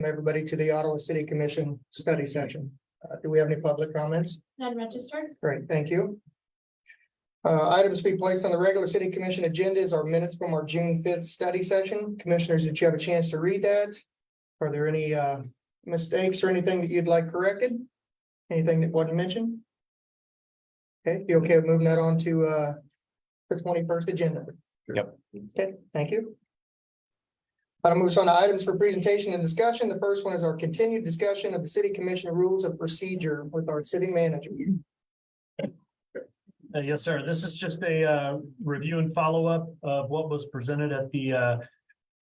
everybody to the Ottawa City Commission study session. Do we have any public comments? None registered. Great, thank you. Items to be placed on the regular city commission agenda is our minutes from our June 5th study session. Commissioners, did you have a chance to read that? Are there any mistakes or anything that you'd like corrected? Anything that wasn't mentioned? Okay, you okay with moving that on to the 21st agenda? Yep. Okay, thank you. I'll move on to items for presentation and discussion. The first one is our continued discussion of the city commission rules of procedure with our city manager. Yes, sir. This is just a review and follow-up of what was presented at the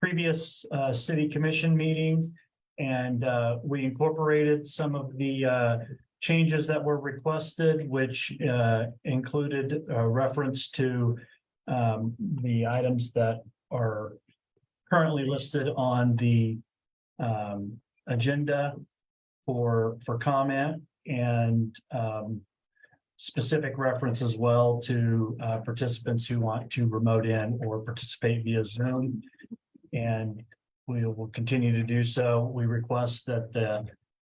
previous city commission meeting. And we incorporated some of the changes that were requested, which included a reference to the items that are currently listed on the agenda for comment, and specific reference as well to participants who want to remote in or participate via Zoom. And we will continue to do so. We request that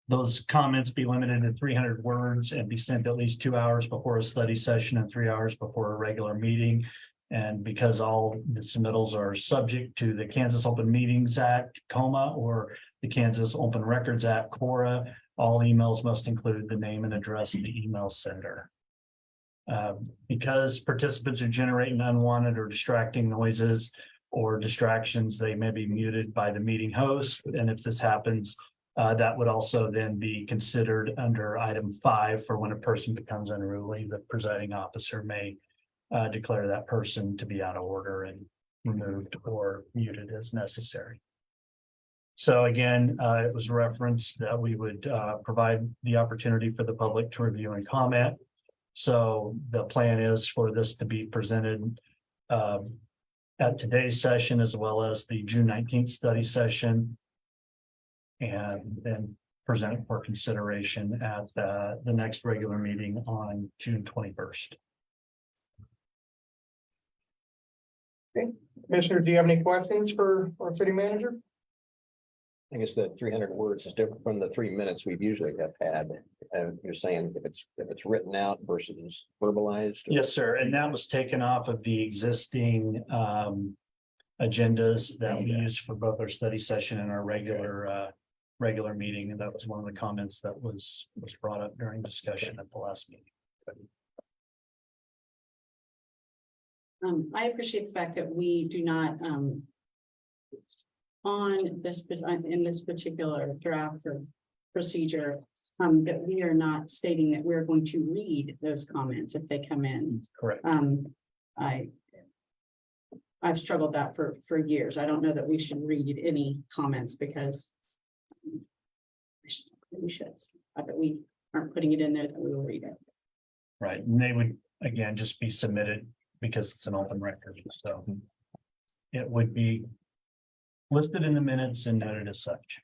those comments be limited to 300 words and be sent at least 2 hours before a study session and 3 hours before a regular meeting. And because all the submittals are subject to the Kansas Open Meetings Act, COMA, or the Kansas Open Records Act, CORA, all emails must include the name and address of the email sender. Because participants are generating unwanted or distracting noises or distractions, they may be muted by the meeting host. And if this happens, that would also then be considered under item 5 for when a person becomes unruly. The presiding officer may declare that person to be out of order and removed or muted as necessary. So again, it was referenced that we would provide the opportunity for the public to review and comment. So the plan is for this to be presented at today's session, as well as the June 19th study session, and then present for consideration at the next regular meeting on June 21st. Okay, Commissioner, do you have any questions for our city manager? I guess the 300 words is different from the 3 minutes we've usually have had. You're saying if it's written out versus verbalized? Yes, sir. And that was taken off of the existing agendas that we use for both our study session and our regular meeting. And that was one of the comments that was brought up during discussion at the last meeting. I appreciate the fact that we do not, on this, in this particular draft of procedure, that we are not stating that we're going to read those comments if they come in. Correct. I've struggled that for years. I don't know that we should read any comments because we should, but we aren't putting it in there that we will read it. Right. And they would, again, just be submitted because it's an open record. So it would be listed in the minutes and noted as such.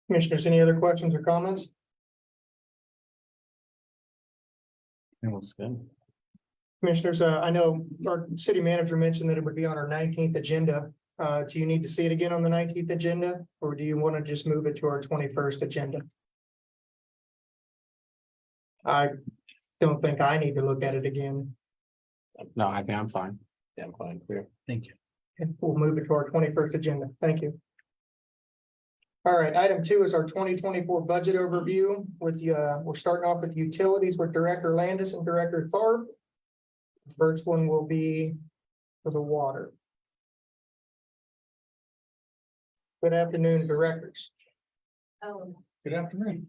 Commissioners, any other questions or comments? It was good. Commissioners, I know our city manager mentioned that it would be on our 19th agenda. Do you need to see it again on the 19th agenda, or do you want to just move it to our 21st agenda? I don't think I need to look at it again. No, I think I'm fine. Yeah, I'm fine, clear. Thank you. Okay, we'll move it to our 21st agenda. Thank you. All right, item 2 is our 2024 budget overview with we're starting off with utilities with Director Landis and Director Tharp. The first one will be for the water. Good afternoon, directors. Good afternoon.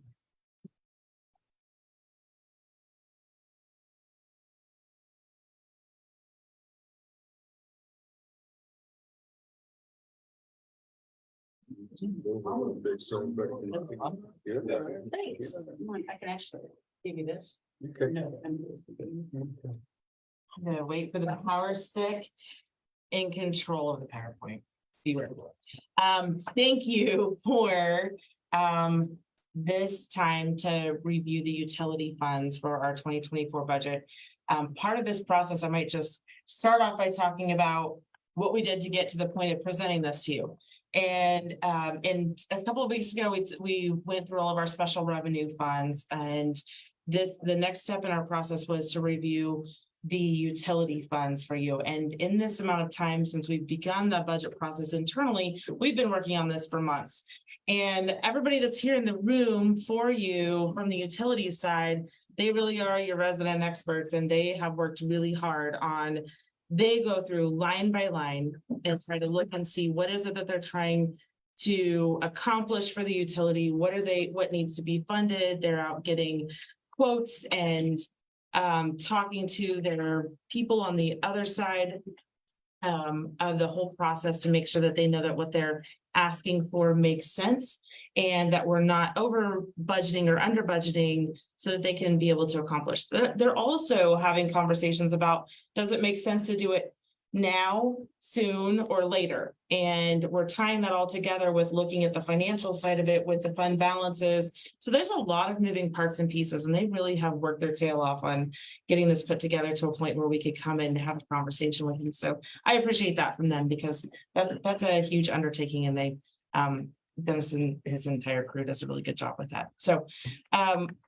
Thanks. I can actually give you this. No, I'm gonna wait for the power stick in control of the PowerPoint. Thank you for this time to review the utility funds for our 2024 budget. Part of this process, I might just start off by talking about what we did to get to the point of presenting this to you. And a couple of weeks ago, we went through all of our special revenue funds, and the next step in our process was to review the utility funds for you. And in this amount of time since we've begun the budget process internally, we've been working on this for months. And everybody that's here in the room for you from the utility side, they really are your resident experts, and they have worked really hard on. They go through line by line and try to look and see what is it that they're trying to accomplish for the utility. What needs to be funded? They're out getting quotes and talking to their people on the other side of the whole process to make sure that they know that what they're asking for makes sense and that we're not over budgeting or under budgeting so that they can be able to accomplish. They're also having conversations about, does it make sense to do it now, soon, or later? And we're tying that all together with looking at the financial side of it with the fund balances. So there's a lot of moving parts and pieces, and they really have worked their tail off on getting this put together to a point where we could come in and have a conversation with you. So I appreciate that from them, because that's a huge undertaking, and they Dennis and his entire crew does a really good job with that. So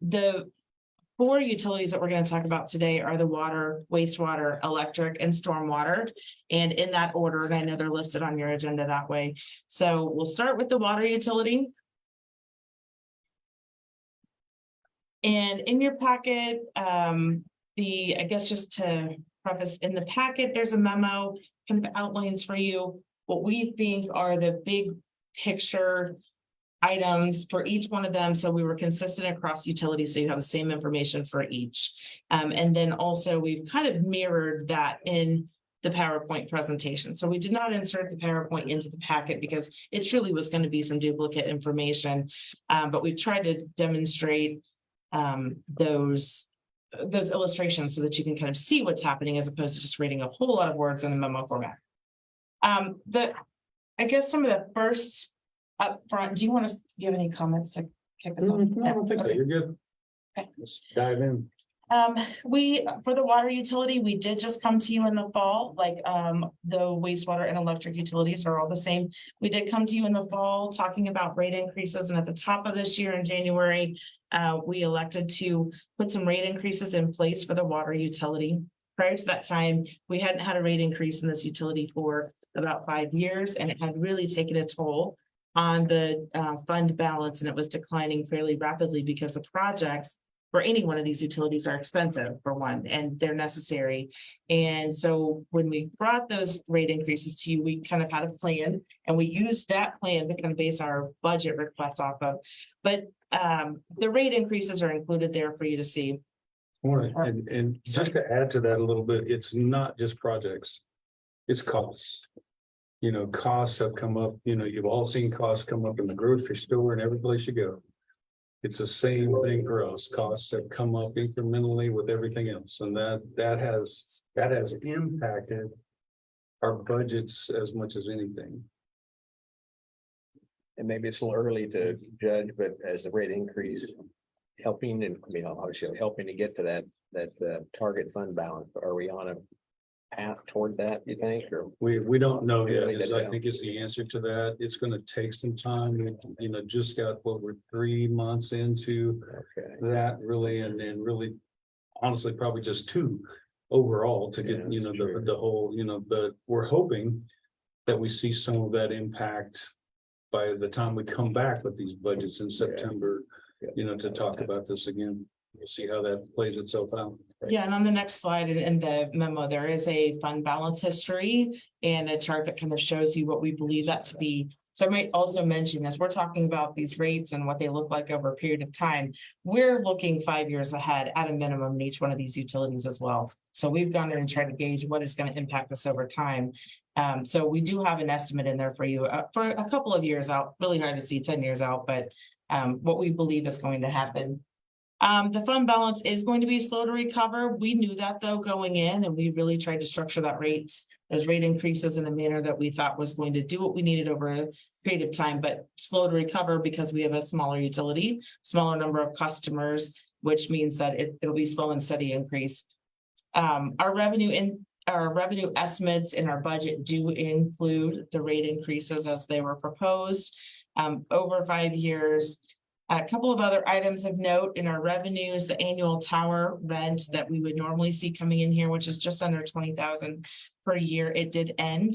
the 4 utilities that we're going to talk about today are the water, wastewater, electric, and stormwater, and in that order. And I know they're listed on your agenda that way. So we'll start with the water utility. And in your packet, I guess just to preface, in the packet, there's a memo kind of outlines for you what we think are the big picture items for each one of them. So we were consistent across utilities, so you have the same information for each. And then also we've kind of mirrored that in the PowerPoint presentation. So we did not insert the PowerPoint into the packet because it truly was going to be some duplicate information. But we tried to demonstrate those illustrations so that you can kind of see what's happening as opposed to just reading a whole lot of words in a memo format. I guess some of the first up front, do you want to give any comments to kick us off? I don't think so. You're good. Okay. Let's dive in. For the water utility, we did just come to you in the fall, like the wastewater and electric utilities are all the same. We did come to you in the fall talking about rate increases, and at the top of this year in January, we elected to put some rate increases in place for the water utility. Prior to that time, we hadn't had a rate increase in this utility for about 5 years, and it had really taken a toll on the fund balance, and it was declining fairly rapidly because the projects for any one of these utilities are expensive, for one, and they're necessary. And so when we brought those rate increases to you, we kind of had a plan, and we used that plan to kind of base our budget request off of. But the rate increases are included there for you to see. Morning. And just to add to that a little bit, it's not just projects, it's costs. You know, costs have come up, you know, you've all seen costs come up in the grocery store and every place you go. It's the same thing for us. Costs have come up incrementally with everything else, and that has impacted our budgets as much as anything. And maybe it's a little early to judge, but as the rate increase, helping and, you know, obviously helping to get to that target fund balance, are we on a path toward that, you think, or? We don't know yet, Really is don't I know. think is the answer to that. It's gonna take some time. We, you know, just got what we're 3 months into Okay. that really, and then really honestly, probably just 2 overall to get, Yeah, you know, that's true. the whole, you know, but we're hoping that we see some of that impact by the time we come back with these budgets in September, you know, to talk about this again. We'll see how that plays itself out. Yeah, and on the next slide in the memo, there is a fund balance history and a chart that kind of shows you what we believe that to be. So I might also mention, as we're talking about these rates and what they look like over a period of time, we're looking 5 years ahead at a minimum in each one of these utilities as well. So we've gone in and tried to gauge what is going to impact us over time. So we do have an estimate in there for you for a couple of years out. Really hard to see 10 years out, but what we believe is going to happen. The fund balance is going to be slow to recover. We knew that though going in, and we really tried to structure those rate increases in a manner that we thought was going to do what we needed over a period of time, but slow to recover because we have a smaller utility, smaller number of customers, which means that it'll be slow and steady increase. Our revenue our revenue estimates in our budget do include the rate increases as they were proposed over 5 years. A couple of other items of note in our revenues, the annual tower rent that we would normally see coming in here, which is just under 20,000 per year. It did end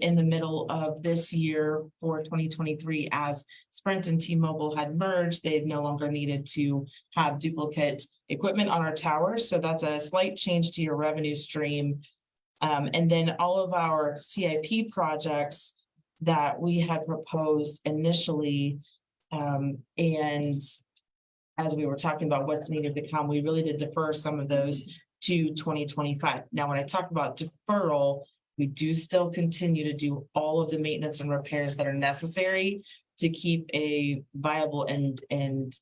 in the middle of this year for 2023 as Sprint and T-Mobile had merged. They no longer needed to have duplicate equipment on our towers. So that's a slight change to your revenue stream. And then all of our CIP projects that we had proposed initially, and as we were talking about what's needed to come, we really did defer some of those to 2025. Now, when I talk about deferral, we do still continue to do all of the maintenance and repairs that are necessary to keep a viable and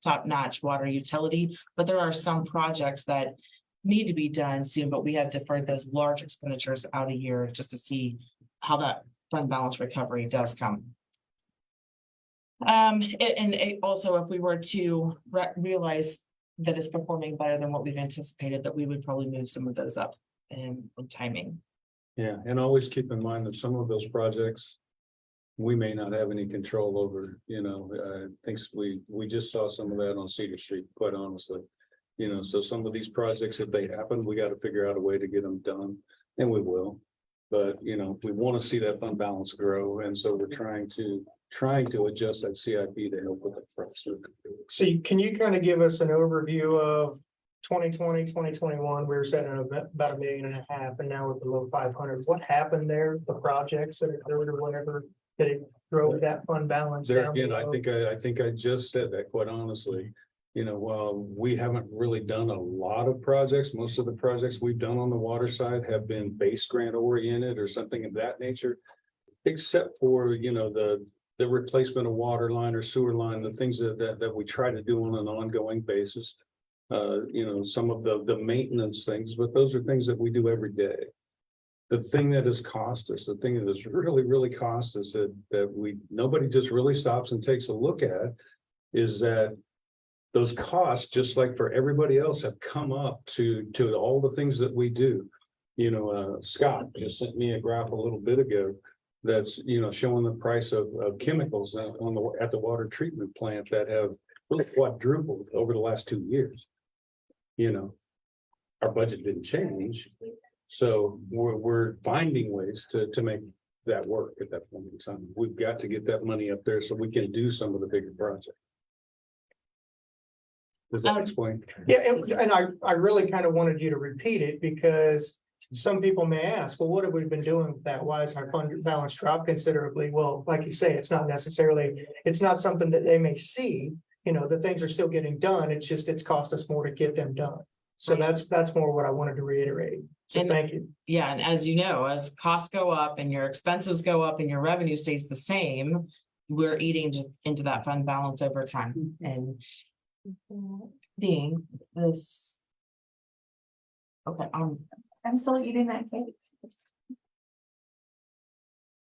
top-notch water utility. But there are some projects that need to be done soon, but we have deferred those large expenditures out a year just to see how that fund balance recovery does come. Also, if we were to realize that it's performing better than what we've anticipated, that we would probably move some of those up in timing. Yeah, and always keep in mind that some of those projects we may not have any control over, things we just saw some of that on Cedar Street, quite honestly. So some of these projects, if they happen, we got to figure out a way to get them done, and we will. But, we want to see that fund balance grow, and so we're trying to adjust that CIP to help with the process. So can you kind of give us an overview of 2020, 2021, we were setting about 1.5 million, and now we're below 500. What happened there? The projects that occurred or whatever, that it drove that fund balance There down? again, I think I just said that, quite honestly. We haven't really done a lot of projects. Most of the projects we've done on the water side have been base grant oriented or something of that nature. Except for, the replacement of water line or sewer line, the things that we try to do on an ongoing basis. Some of the maintenance things, but those are things that we do every day. The thing that has cost us, the thing that has really cost us that nobody just really stops and takes a look at is that those costs, just like for everybody else, have come up to all the things that we do. Scott just sent me a graph a little bit ago that's, showing the price of chemicals at the water treatment plant that have really quadrupled over the last 2 years. Our budget didn't change. So we're finding ways to make that work at that point in time. We've got to get that money up there so we can do some of the bigger projects. Does that explain? Yeah, and I really kind of wanted you to repeat it because some people may ask, well, what have we been doing with that? Why has our fund balance dropped considerably? Well, like you say, it's not something that they may see, the things are still getting done. It's just, it's cost us more to get them done. So that's more what I wanted to reiterate. So thank you. Yeah, and as you know, as costs go up and your expenses go up and your revenue stays the same, we're eating just into that fund balance over time and being this. Okay, I'm still eating that cake.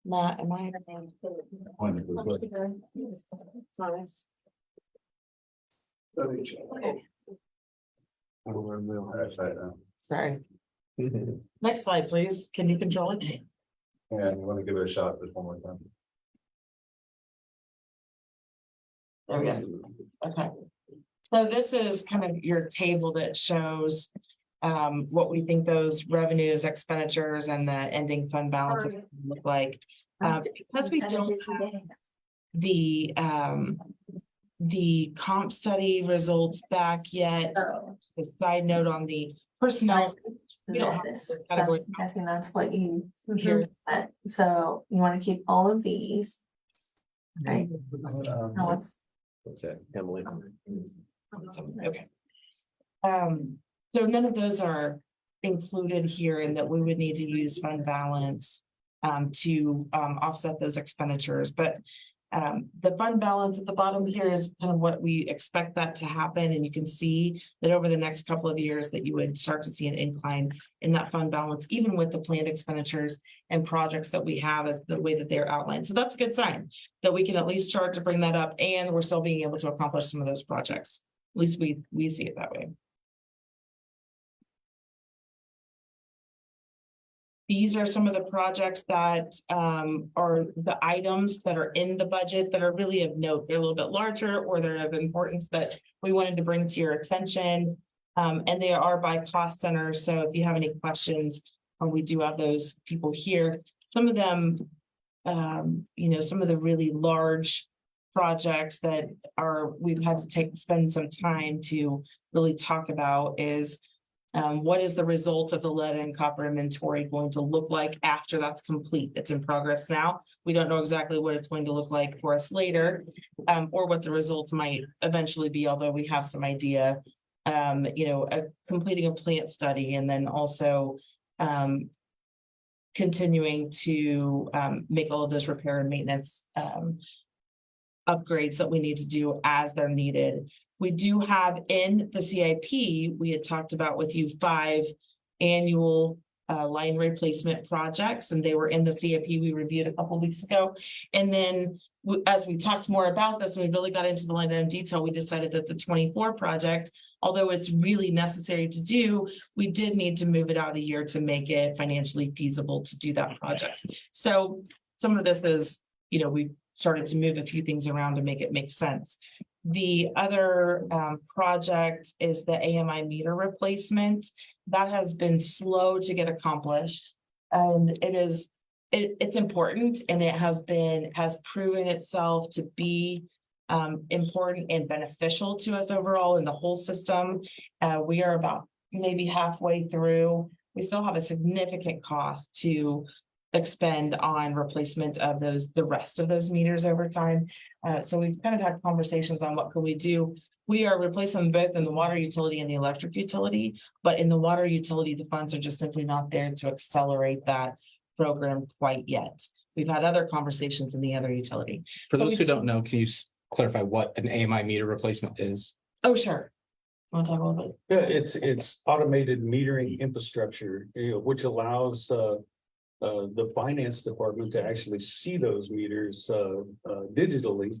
Matt, am I? Sorry. Next slide, please. Can you control it? And you want to give it a shot just one more time. There we go. Okay. So this is kind of your table that shows what we think those revenues, expenditures, and the ending fund balances look like. Because we don't have the comp study results back yet. A side note on the personnel. We don't have This, this so category. I'm guessing that's what you hear. So you want to keep all of these, right? Now let's. What's that, Emily? Okay. So none of those are included here and that we would need to use fund balance to offset those expenditures, but the fund balance at the bottom here is kind of what we expect that to happen. And you can see that over the next couple of years that you would start to see an incline in that fund balance, even with the planned expenditures and projects that we have as the way that they're outlined. So that's a good sign that we can at least start to bring that up and we're still being able to accomplish some of those projects. At least we see it that way. These are some of the projects that are the items that are in the budget that are really of note. They're a little bit larger or they're of importance that we wanted to bring to your attention. And they are by cost center. So if you have any questions, we do have those people here. Some of them, some of the really large projects that we've had to spend some time to really talk about is what is the result of the lead and copper inventory going to look like after that's complete? It's in progress now. We don't know exactly what it's going to look like for us later, or what the results might eventually be, although we have some idea. Completing a plant study and then also continuing to make all of those repair and maintenance upgrades that we need to do as they're needed. We do have in the CIP, we had talked about with you 5 annual line replacement projects, and they were in the CIP we reviewed a couple of weeks ago. And then as we talked more about this, and we really got into the line item detail, we decided that the 24 project, although it's really necessary to do, we did need to move it out a year to make it financially feasible to do that project. So some of this is, we started to move a few things around to make it make sense. The other project is the AMI meter replacement. That has been slow to get accomplished. And it's important, and it has proven itself to be important and beneficial to us overall in the whole system. We are about maybe halfway through. We still have a significant cost to expend on replacement of the rest of those meters over time. So we've kind of had conversations on what can we do. We are replacing both in the water utility and the electric utility, but in the water utility, the funds are just simply not there to accelerate that program quite yet. We've had other conversations in the other utility. For So those who we've don't know, can you clarify what an AMI meter replacement is? Oh, sure. Want to talk a little bit? Yeah, it's automated metering infrastructure, which allows the finance department to actually see those meters digitally,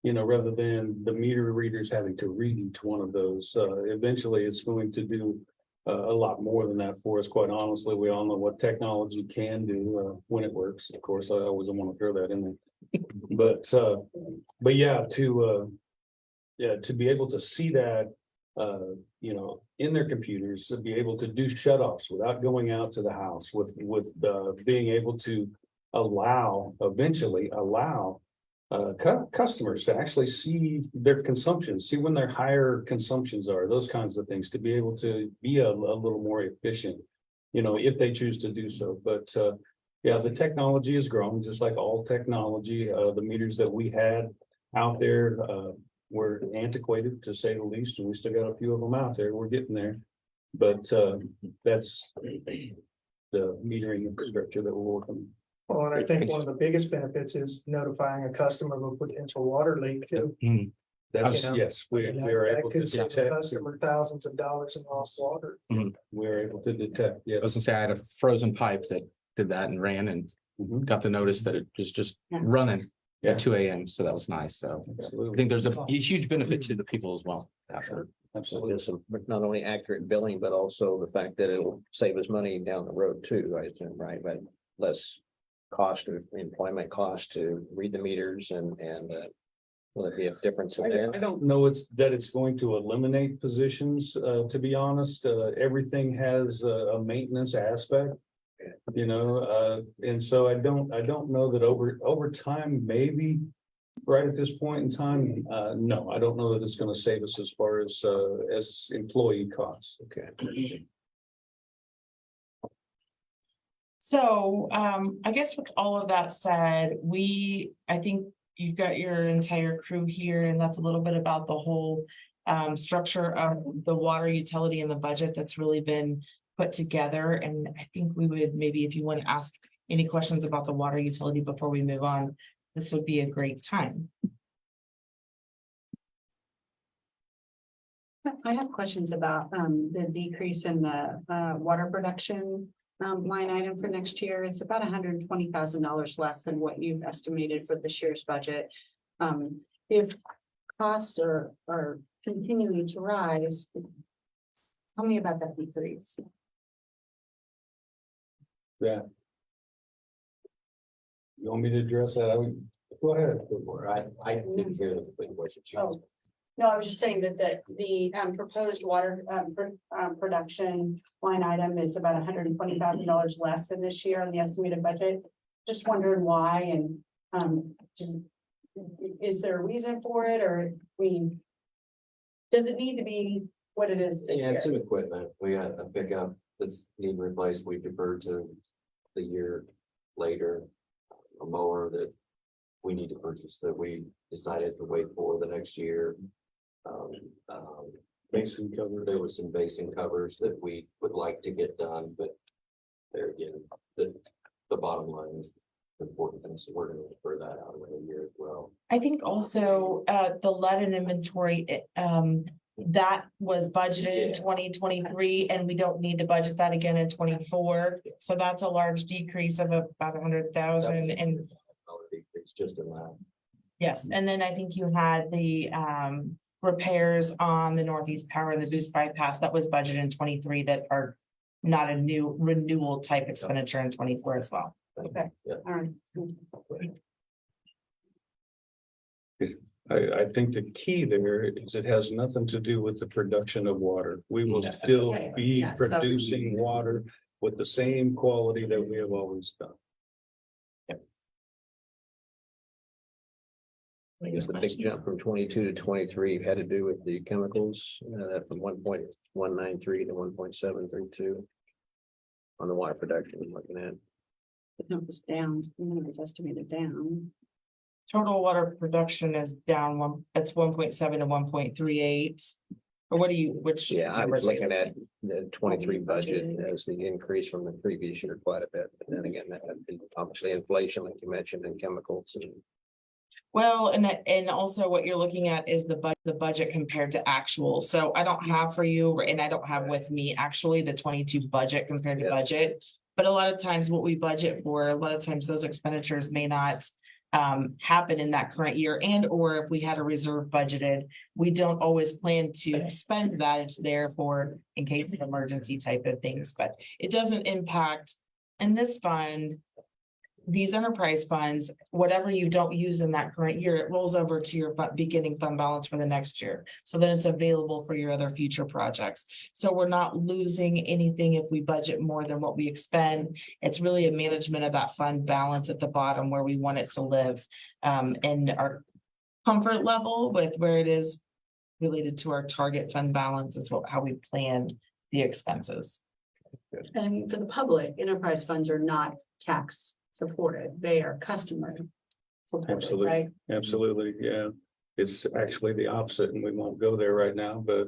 rather than the meter readers having to read each one of those. Eventually, it's going to do a lot more than that for us. Quite honestly, we all know what technology can do when it works. Of course, I always want to throw that in there, but yeah, to be able to see that. In their computers, to be able to do shutoffs without going out to the house, with being able to eventually allow customers to actually see their consumption, see when their higher consumptions are, those kinds of things, to be able to be a little more efficient, if they choose to do so. But yeah, the technology has grown, just like all technology. The meters that we had out there were antiquated, to say the least, and we still got a few of them out there. We're getting there, but that's the metering infrastructure that we're working. Well, and I think one of the biggest benefits is notifying a customer of a potential water leak too. That's, You know, yes, we That are able to could save the detect. customer thousands of dollars in lost water. We are able to detect, I was yes. gonna say, I had a frozen pipe that did that and ran and Mhm. got the notice that it was just running Yeah. at 2 a.m. So that was nice. So I Absolutely. think there's a huge benefit to the people as well. Sure. So Absolutely. this will not only accurate billing, but also the fact that it'll save us money down the road too, I assume, right? But less cost of employment cost to read the meters and will there be a difference in there? I don't know it's going to eliminate positions, to be honest. Everything has a maintenance aspect. And so I don't know that over time, maybe right at this point in time, no, I don't know that it's going to save us as far as employee costs. Okay. So I guess with all of that said, I think you've got your entire crew here, and that's a little bit about the whole structure of the water utility and the budget that's really been put together. And I think we would maybe, if you want to ask any questions about the water utility before we move on, this would be a great time. I have questions about the decrease in the water production line item for next year. It's about $120,000 less than what you've estimated for this year's budget. If costs are continuing to rise, tell me about that decrease. Yeah, You want me to address that? I would, go ahead. I didn't hear the complete question. Oh. No, I was just saying that the proposed water production line item is about $120,000 less than this year on the estimated budget. Just wondering why and just is there a reason for it, or does it need to be what it is? Yeah, it's some equipment. We got a pickup that's needing replaced. We deferred to the year later. A mower that we need to purchase that we decided to wait for the next year. Basin cover. There was some basin covers that we would like to get done, but there again, the bottom line is the important thing. So we're gonna defer that out another year as well. I think also the lead and inventory, that was budgeted in Yes. 2023, and we don't need to budget that again in 24. So that's a large decrease of about 100,000. And It's just a lot. yes, and then I think you had the repairs on the Northeast Power and the Boost bypass that was budgeted in 23 that are not a new renewal type expenditure in 24 as well. Okay, Yeah. all right. I think the key there is it has nothing to do with the production of water. We will No. still Okay, be yeah, so- producing water with the same quality that we have always done. I guess the big jump from 22 to 23 had to do with the chemicals, from 1.193 to 1.732. On the water production, I'm looking at. It was down, it's estimated down. Total water production is down it's 1.7 to 1.38. Or what do you, which? Yeah, I numbers was are you looking at the 23 budget as the increase from the previous year quite a bit. But then again, that had been obviously inflation, like you mentioned, and chemicals and. Well, and also what you're looking at is the budget compared to actual. So I don't have for you, and I don't have with me actually the 22 budget compared to Yeah. budget. But a lot of times what we budget for, a lot of times those expenditures may not happen in that current year, and or if we had a reserve budgeted, we don't always plan to spend that. It's there for in case of emergency type of things, but it doesn't impact in this fund. These enterprise funds, whatever you don't use in that current year, it rolls over to your beginning fund balance for the next year. So then it's available for your other future projects. So we're not losing anything if we budget more than what we expend. It's really a management of that fund balance at the bottom where we want it to live. And our comfort level with where it is related to our target fund balance is how we plan the expenses. And I mean, for the public, enterprise funds are not tax supported, they are customer supported, Absolutely. right? Absolutely, yeah. It's actually the opposite, and we won't go there right now, but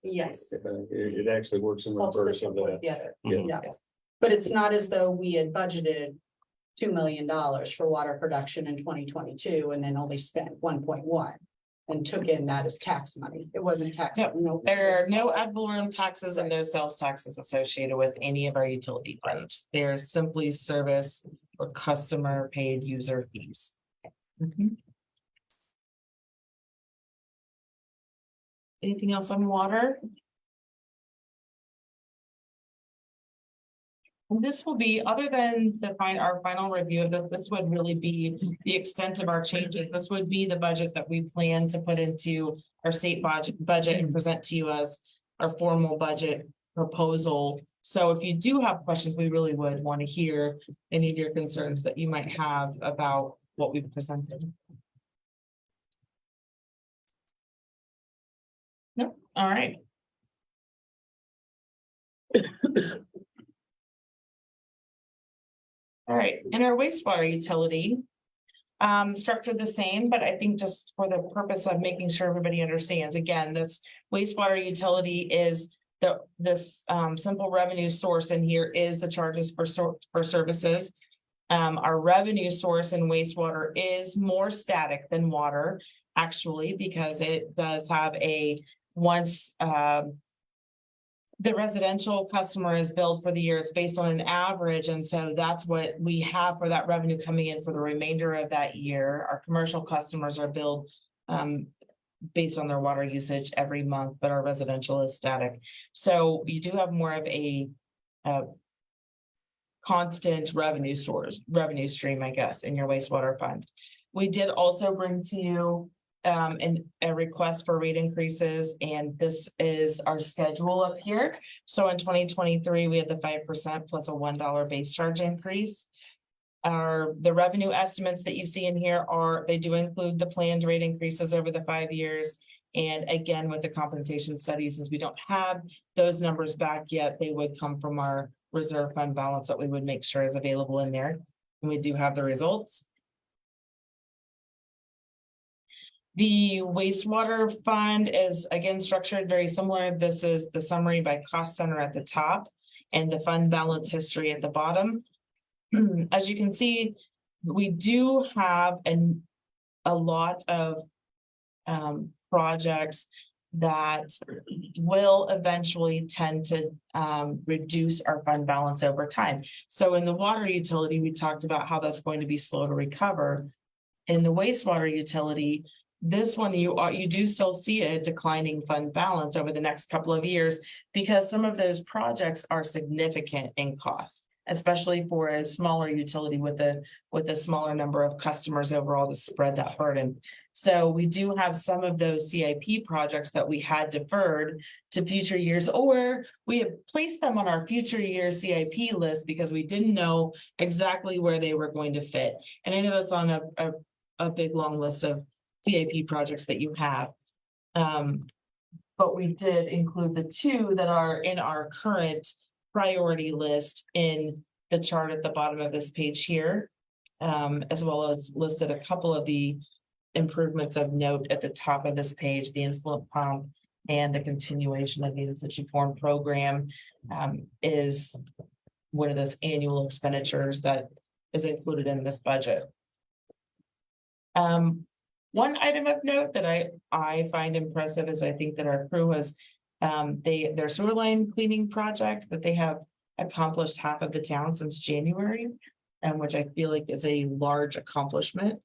Yes. it actually works in Helps the reverse of support that. the other. Yeah. Yeah. But it's not as though we had budgeted $2 million for water production in 2022 and then only spent 1.1 and took in that as tax money. It wasn't tax. Yep. No. There are no ad valorem taxes and no sales taxes associated with any of our utility funds. They're simply service or customer paid user fees. Anything else on water? And this will be, other than our final review of this, this would really be the extent of our changes. This would be the budget that we plan to put into our state budget and present to you as our formal budget proposal. So if you do have questions, we really would want to hear any of your concerns that you might have about what we've presented. No, all right. All right, in our wastewater utility, structured the same, but I think just for the purpose of making sure everybody understands, again, this wastewater utility is this simple revenue source in here is the charges for services. Our revenue source in wastewater is more static than water, actually, because it does have a once the residential customer is billed for the year, it's based on an average. And so that's what we have for that revenue coming in for the remainder of that year. Our commercial customers are billed based on their water usage every month, but our residential is static. So you do have more of a constant revenue stream, I guess, in your wastewater fund. We did also bring to you a request for rate increases, and this is our schedule up here. So in 2023, we had the 5% plus a $1 base charge increase. The revenue estimates that you see in here they do include the planned rate increases over the 5 years. And again, with the compensation studies, since we don't have those numbers back yet, they would come from our reserve fund balance that we would make sure is available in there. And we do have the results. The wastewater fund is again structured very similar. This is the summary by cost center at the top and the fund balance history at the bottom. As you can see, we do have a lot of projects that will eventually tend to reduce our fund balance over time. So in the water utility, we talked about how that's going to be slow to recover. In the wastewater utility, this one, you do still see a declining fund balance over the next couple of years because some of those projects are significant in cost, especially for a smaller utility with a smaller number of customers overall to spread that burden. So we do have some of those CIP projects that we had deferred to future years, or we have placed them on our future year CIP list because we didn't know exactly where they were going to fit. And I know that's on a big long list of CIP projects that you have. But we did include the two that are in our current priority list in the chart at the bottom of this page here, as well as listed a couple of the improvements of note at the top of this page, the influent pump and the continuation of the in-situ form program is one of those annual expenditures that is included in this budget. One item of note that I find impressive is I think that our crew has their sewer line cleaning project that they have accomplished half of the town since January, and which I feel like is a large accomplishment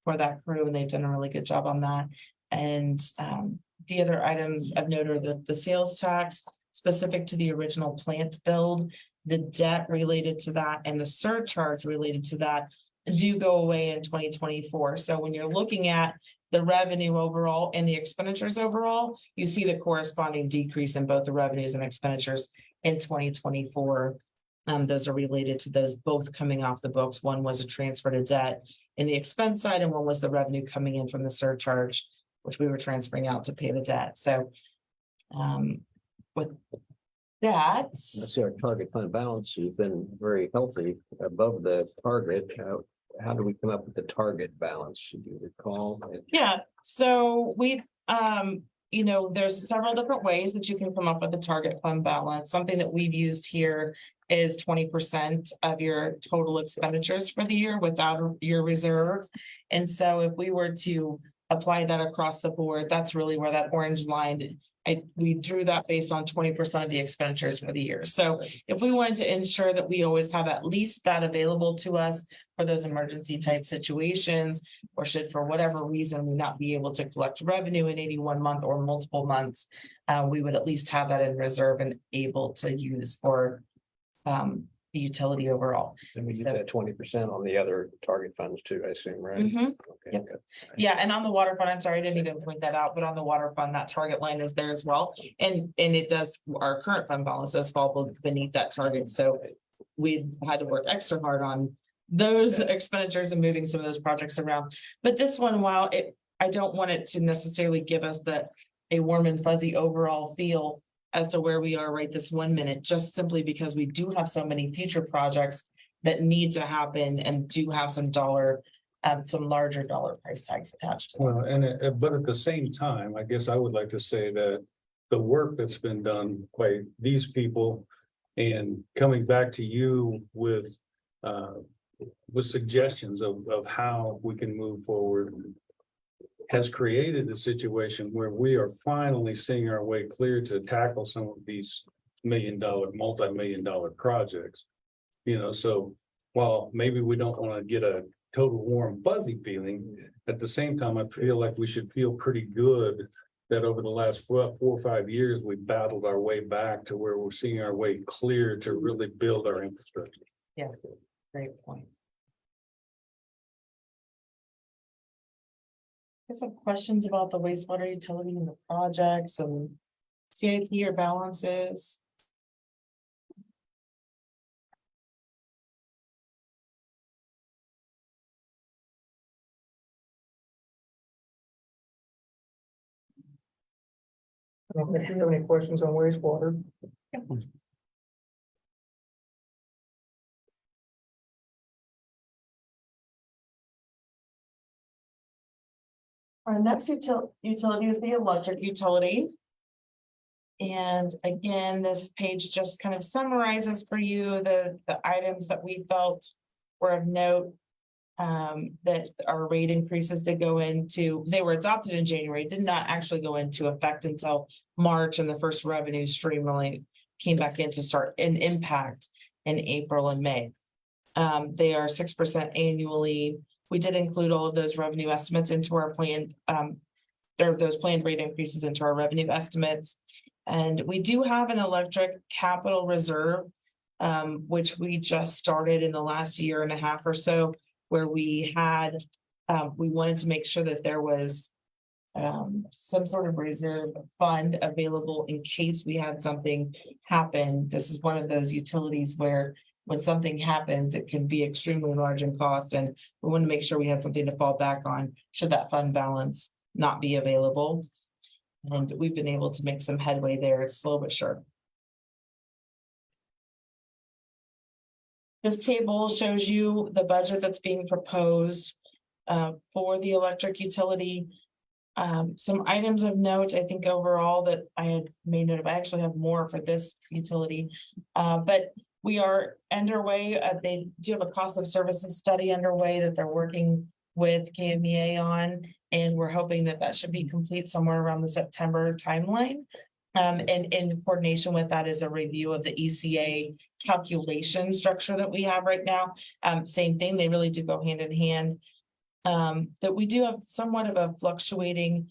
for that crew, and they've done a really good job on that. And the other items of note are the sales tax specific to the original plant build, the debt related to that, and the surcharge related to that do go away in 2024. So when you're looking at the revenue overall and the expenditures overall, you see the corresponding decrease in both the revenues and expenditures in 2024. Those are related to those both coming off the books. One was a transfer to debt in the expense side, and one was the revenue coming in from the surcharge, which we were transferring out to pay the debt. So with that, Let's see, our target fund balance has been very healthy above the target. How do we come up with the target balance? Do you recall? yeah, so we, there's several different ways that you can come up with a target fund balance. Something that we've used here is 20% of your total expenditures for the year without your reserve. And so if we were to apply that across the board, that's really where that orange line, we drew that based on 20% of the expenditures for the year. So if we wanted to ensure that we always have at least that available to us for those emergency type situations, or should for whatever reason we not be able to collect revenue in 81 month or multiple months, we would at least have that in reserve and able to use for the utility overall. And we use So- that 20% on the other target funds too, I assume, right? Mhm. Okay, Yep. good. Yeah, and on the water fund, I'm sorry, I didn't even point that out, but on the water fund, that target line is there as well. And it does, our current fund balance does fall beneath that target, so we had to work extra hard on those expenditures and moving some of those projects around. But this one, while I don't want it to necessarily give us a warm and fuzzy overall feel as to where we are right this 1 minute, just simply because we do have so many future projects that need to happen and do have some larger dollar price tags attached to them. Well, but at the same time, I guess I would like to say that the work that's been done by these people and coming back to you with suggestions of how we can move forward has created a situation where we are finally seeing our way clear to tackle some of these multi-million-dollar projects. So while maybe we don't want to get a total warm fuzzy feeling, at the same time, I feel like we should feel pretty good that over the last 4 or 5 years, we battled our way back to where we're seeing our way clear to really build our infrastructure. Yeah, great point. Some questions about the wastewater utility and the projects and CIP or balances? I don't know if you have any questions on wastewater. Our next utility is the electric utility. And again, this page just kind of summarizes for you the items that we felt were of note. That our rate increases did go into, they were adopted in January, did not actually go into effect until March, and the first revenue stream really came back in to start an impact in April and May. They are 6% annually. We did include all of those revenue estimates into our planned, or those planned rate increases into our revenue estimates. And we do have an electric capital reserve, which we just started in the last year and a half or so, where we had, we wanted to make sure that there was some sort of reserve fund available in case we had something happen. This is one of those utilities where when something happens, it can be extremely large in cost, and we want to make sure we had something to fall back on should that fund balance not be available. And we've been able to make some headway there. It's slow but sure. This table shows you the budget that's being proposed for the electric utility. Some items of note, I think overall that I had made note of, I actually have more for this utility, but we are underway. They do have a cost of services study underway that they're working with KMEA on, and we're hoping that that should be complete somewhere around the September timeline. And in coordination with that is a review of the ECA calculation structure that we have right now. Same thing, they really do go hand in hand. That we do have somewhat of a fluctuating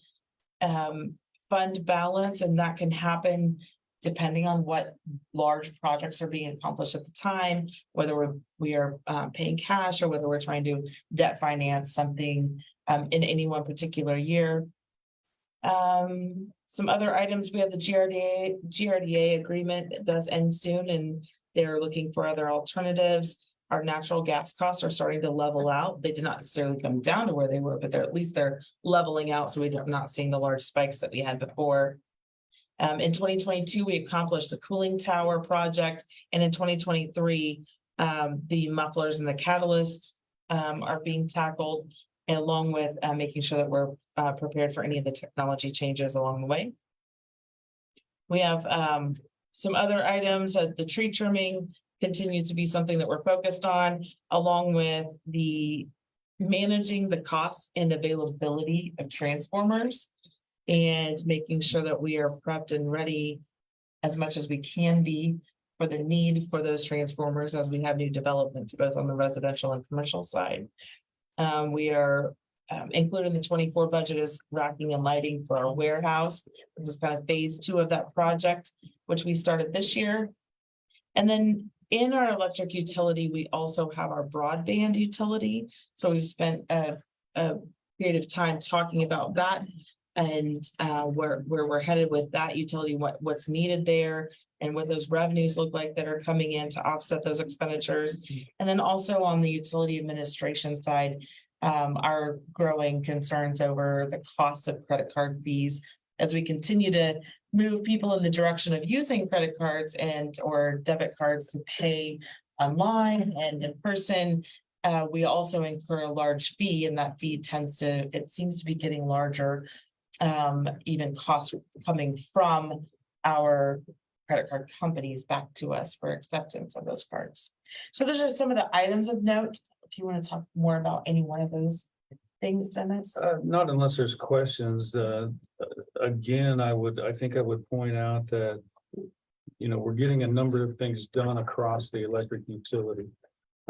fund balance, and that can happen depending on what large projects are being accomplished at the time, whether we are paying cash or whether we're trying to debt finance something in any one particular year. Some other items, we have the GRDA agreement that does end soon, and they're looking for other alternatives. Our natural gas costs are starting to level out. They did not necessarily come down to where they were, but at least they're leveling out, so we're not seeing the large spikes that we had before. In 2022, we accomplished the cooling tower project, and in 2023, the mufflers and the catalysts are being tackled, and along with making sure that we're prepared for any of the technology changes along the way. We have some other items. The tree trimming continues to be something that we're focused on, along with the managing the cost and availability of transformers and making sure that we are prepped and ready as much as we can be for the need for those transformers as we have new developments, both on the residential and commercial side. We are including the 24 budget is racking and lighting for our warehouse, which is kind of phase 2 of that project, which we started this year. And then in our electric utility, we also have our broadband utility. So we've spent a period of time talking about that and where we're headed with that utility, what's needed there, and what those revenues look like that are coming in to offset those expenditures. And then also on the utility administration side, our growing concerns over the cost of credit card fees as we continue to move people in the direction of using credit cards and or debit cards to pay online and in person. We also incur a large fee, and that fee it seems to be getting larger, even costs coming from our credit card companies back to us for acceptance of those cards. So those are some of the items of note. If you want to talk more about any one of those things, Dennis. Not unless there's questions. Again, I think I would point out that, we're getting a number of things done across the electric utility.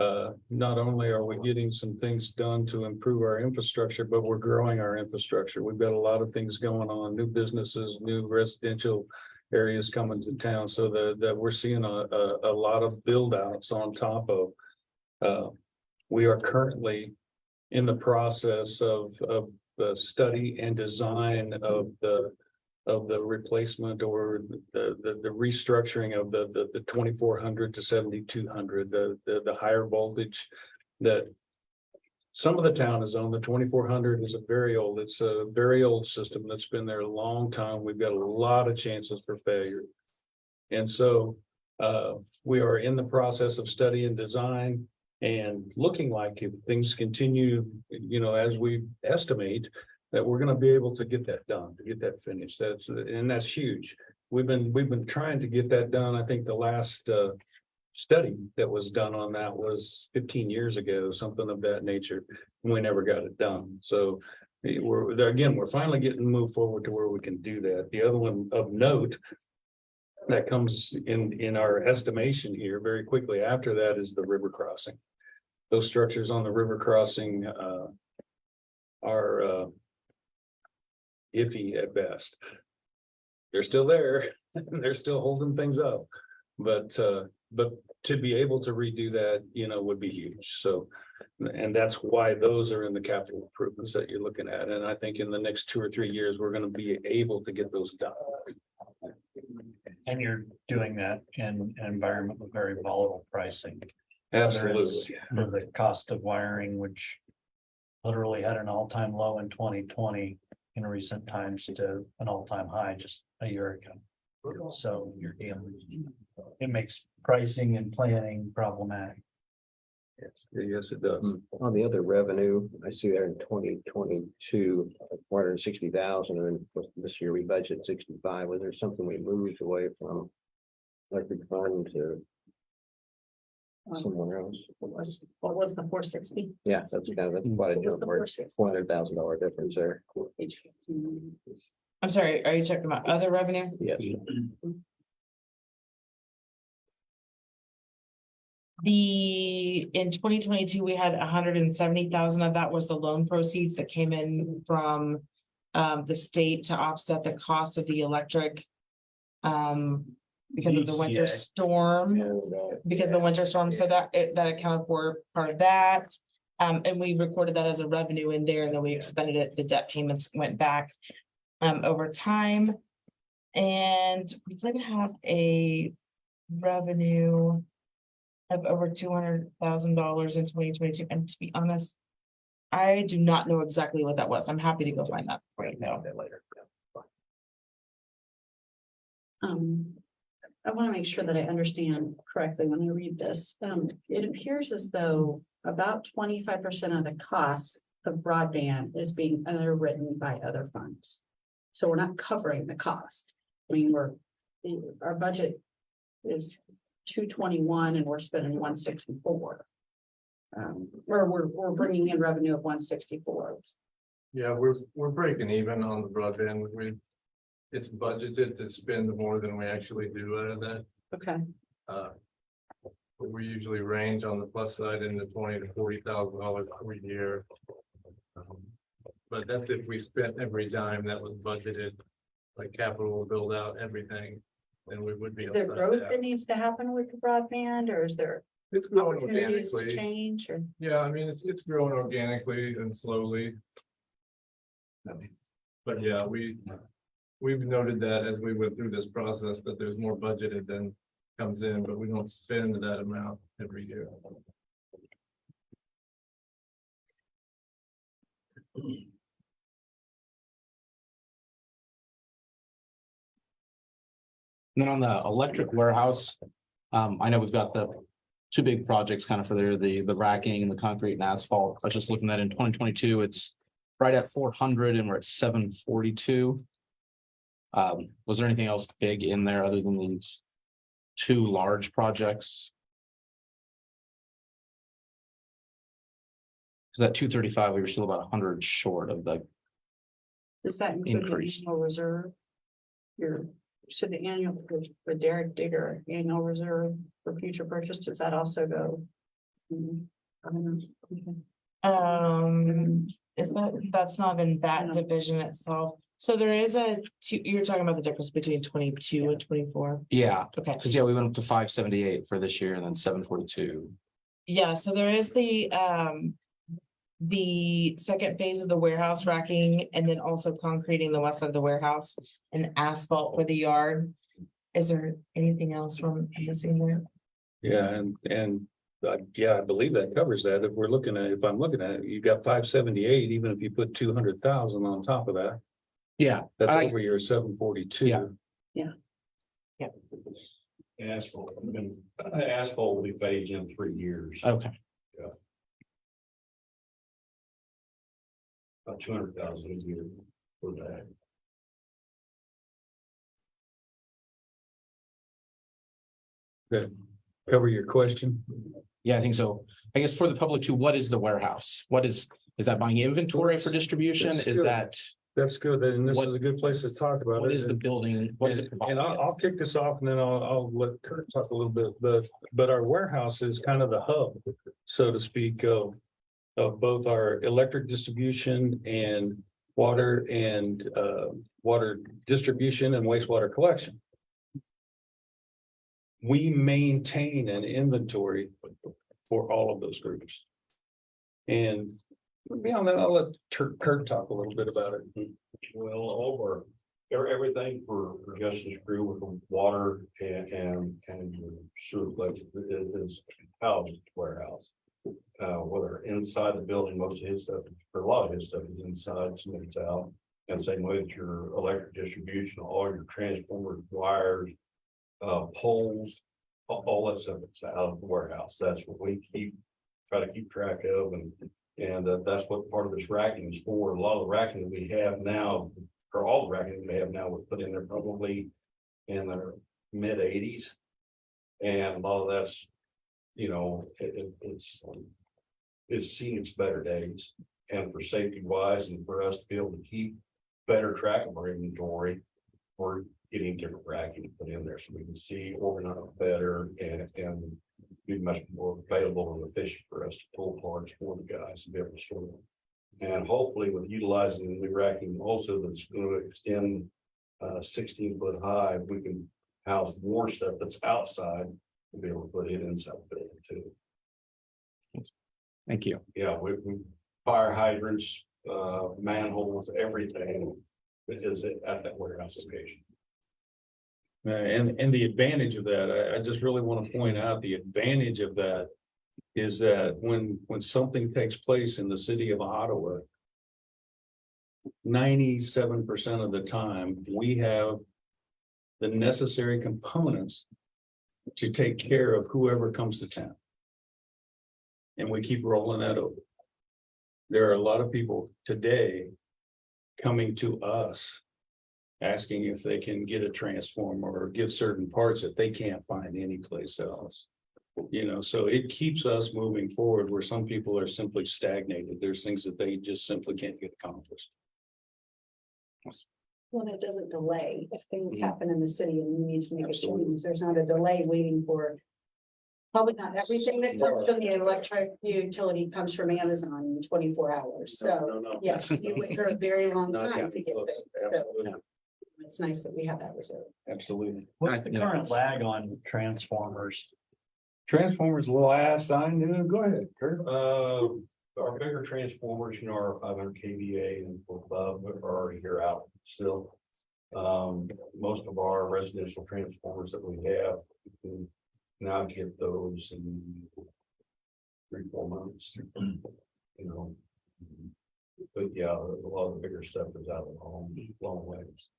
not only are we getting some things done to improve our infrastructure, but we're growing our infrastructure. We've got a lot of things going on, new businesses, new residential areas coming to town, so that we're seeing a lot of build outs on top of. We are currently in the process of the study and design of the replacement or the restructuring of the 2400 to 7200, the higher voltage that some of the town is on. The 2400 is it's a very old system that's been there a long time. We've got a lot of chances for failure. And so we are in the process of study and design, and looking like if things continue, as we estimate, that we're going to be able to get that done, to get that finished. That's huge. We've been trying to get that done. I think the last study that was done on that was 15 years ago, something of that nature. We never got it done. So we're finally getting moved forward to where we can do that. The other one of note that comes in our estimation here very quickly after that is the river crossing. Those structures on the river crossing are iffy at best. They're still there. They're still holding things up. But to be able to redo that, would be huge. So, and that's why those are in the capital improvements that you're looking at. And I think in the next 2 or 3 years, we're going to be able to get those done. And you're doing that in an environment with very volatile pricing. Absolutely. For the cost of wiring, which literally had an all-time low in 2020 in recent times to an all-time high just a year ago. So you're dealing, it makes pricing and planning problematic. Yes, it does. On the other revenue, I see there in 2022, 460,000, and this year we budget 65. Was there something we moved away from electric fund to somewhere else? What was the 460? Yeah, that's quite a What was jump, the or 460? $400,000 difference there. I'm sorry, are you checking about other revenue? Yes. In 2022, we had 170,000 of that was the loan proceeds that came in from the state to offset the cost of the electric. Because of the winter DCA. storm, so that accounted for part of that. And we recorded that as a revenue in there, and then we expended it, the debt payments went back over time. And we did have a revenue of over $200,000 in 2022. And to be honest, I do not know exactly what that was. I'm happy to go find that right now. Later. I want to make sure that I understand correctly when I read this. It appears as though about 25% of the cost of broadband is being underwritten by other funds. So we're not covering the cost. I mean, our budget is 221 and we're spending 164. Or we're bringing in revenue of 164. Yeah, we're breaking even on the broadband. It's budgeted to spend more than we actually do out of that. Okay. But we usually range on the plus side in the $20,000 to $40,000 per year. But that's if we spent every dime that was budgeted, like capital build out everything, then we would be. Is there growth that needs to happen with the broadband, or is there It's growing opportunities to organically. change? Or Yeah, I mean, it's growing organically and slowly. But yeah, we've noted that as we went through this process, that there's more budgeted than comes in, but we don't spend that amount every year. And then on the electric warehouse, I know we've got the two big projects kind of for there, the racking and the concrete and asphalt. I was just looking at in 2022, it's right at 400 and we're at 742. Was there anything else big in there other than these two large projects? Because at 235, we were still about 100 short of the does that include the increase. annual reserve? So the annual, the Derek Digger annual reserve for future purchase, does that also go That's not in that division itself. So there is you're talking about the difference between 22 and 24. Yeah, Okay. because yeah, we went up to 578 for this year and then 742. Yeah, so there is the second phase of the warehouse racking and then also concreting the west side of the warehouse and asphalt for the yard. Is there anything else from missing there? Yeah, yeah, I believe that covers that. If I'm looking at it, you've got 578, even if you put 200,000 on top of that, Yeah, that's I- over your 742. Yeah. Asphalt, asphalt will be phased in 3 years, okay. about 200,000 a year for that. Cover your question. Yeah, I think so. I guess for the public too, what is the warehouse? Is that buying inventory for distribution? That's Is good. that, That's good. And this What- is a good place to talk about what it. is the building? What is it? And I'll kick this off and then I'll let Kurt talk a little bit, but our warehouse is kind of the hub, so to speak, of both our electric distribution and water distribution and wastewater collection. We maintain an inventory for all of those groups. And beyond that, I'll let Kurt talk a little bit about it. Well, over everything for Justice Crew with the water and sewer collection is housed at the warehouse. Whether inside the building, most of his stuff, or a lot of his stuff is inside, some of it's out. And same way with your electric distribution, all your transformers, wires, poles, all that stuff is out of the warehouse. That's what we try to keep track of, and that's what part of this racking is for. A lot of the racking that we have now, or all the racking we have now, was put in there probably in the mid-80s. And a lot of that's, it's seen its better days. And for safety wise and for us to be able to keep better track of our inventory, we're getting different racking to put in there so we can see, organize better and be much more available and efficient for us to pull parts for the guys and be able to sort them. And hopefully with utilizing the new racking also that's going to extend 16-foot high, we can house more stuff that's outside to be able to put it inside the building too. Thank you. Yeah, we fire hydrants, manholes, everything is at that warehouse location. And the advantage of that, I just really want to point out the advantage of that is that when something takes place in the city of Ottawa, 97% of the time, we have the necessary components to take care of whoever comes to town. And we keep rolling that over. There are a lot of people today coming to us asking if they can get a transformer or get certain parts that they can't find anyplace else. So it keeps us moving forward where some people are simply stagnated. There's things that they just simply can't get accomplished. Well, it doesn't delay. If things happen in the city and you need to make a change, there's not a delay waiting for. Probably not everything that comes from the electric utility comes from Amazon in 24 hours. So No. yes, you wait for a very long Not time to get fixed. So Absolutely. it's nice that we have that reserve. Absolutely. What's the current lag on transformers? Transformers last I knew. Go ahead, Kurt. Our bigger transformers, our 500 kVA and above are already here out still. Most of our residential transformers that we have, we can now get those in 3-4 months. But yeah, a lot of the bigger stuff is out of the home, long ways.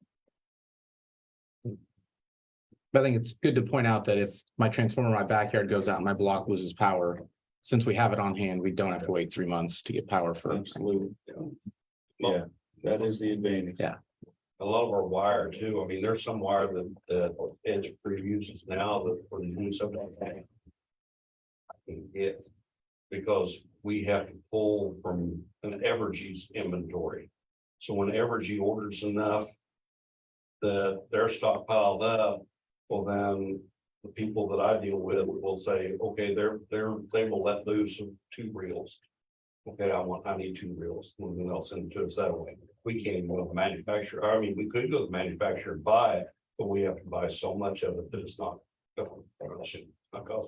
But I think it's good to point out that if my transformer in my backyard goes out and my block loses power, since we have it on hand, we don't have to wait 3 months to get power for. Absolutely. Yeah, that is the advantage. Yeah. A lot of our wire too, I mean, there's some wire that Edge uses now that for the new something like it. Because we have to pull from an Evergy's inventory. So when Evergy orders enough that they're stockpiled up, well then the people that I deal with will say, okay, they will let loose 2 reels. Okay, I need 2 reels, and then they'll send it to us that way. We can't even go to the manufacturer. I mean, we could go to the manufacturer and buy it, but we have to buy so much of it that it's not cost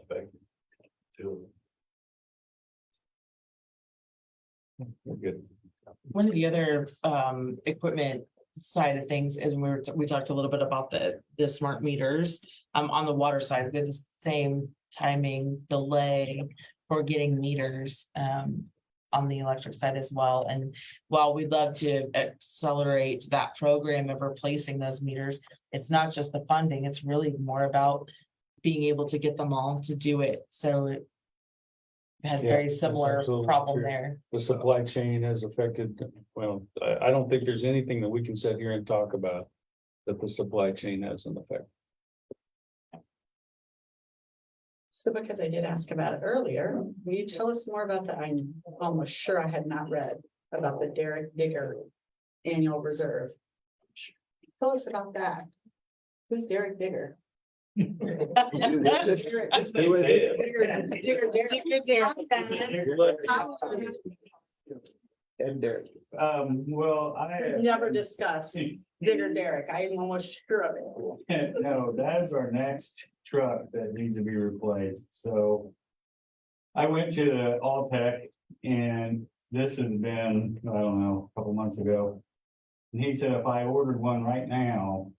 effective. Good. One of the other equipment side of things is we talked a little bit about the smart meters. On the water side, we have the same timing delay for getting meters on the electric side as well. And while we'd love to accelerate that program of replacing those meters, it's not just the funding, it's really more about being able to get them all to do it. So it had a Yeah, very that's similar absolutely problem true. there. The supply chain has affected, well, I don't think there's anything that we can sit here and talk about that the supply chain hasn't affected. So because I did ask about it earlier, will you tell us more about that? I'm almost sure I had not read about the Derek Digger annual reserve. Tell us about that. Who's Derek Digger? Digger, And Derek. Well, never discussed Digger Derek. I am almost sure of it. No, that is our next truck that needs to be replaced, so. I went to the Alltech and this has been, I don't know, a couple months ago. And he said if I ordered one right now,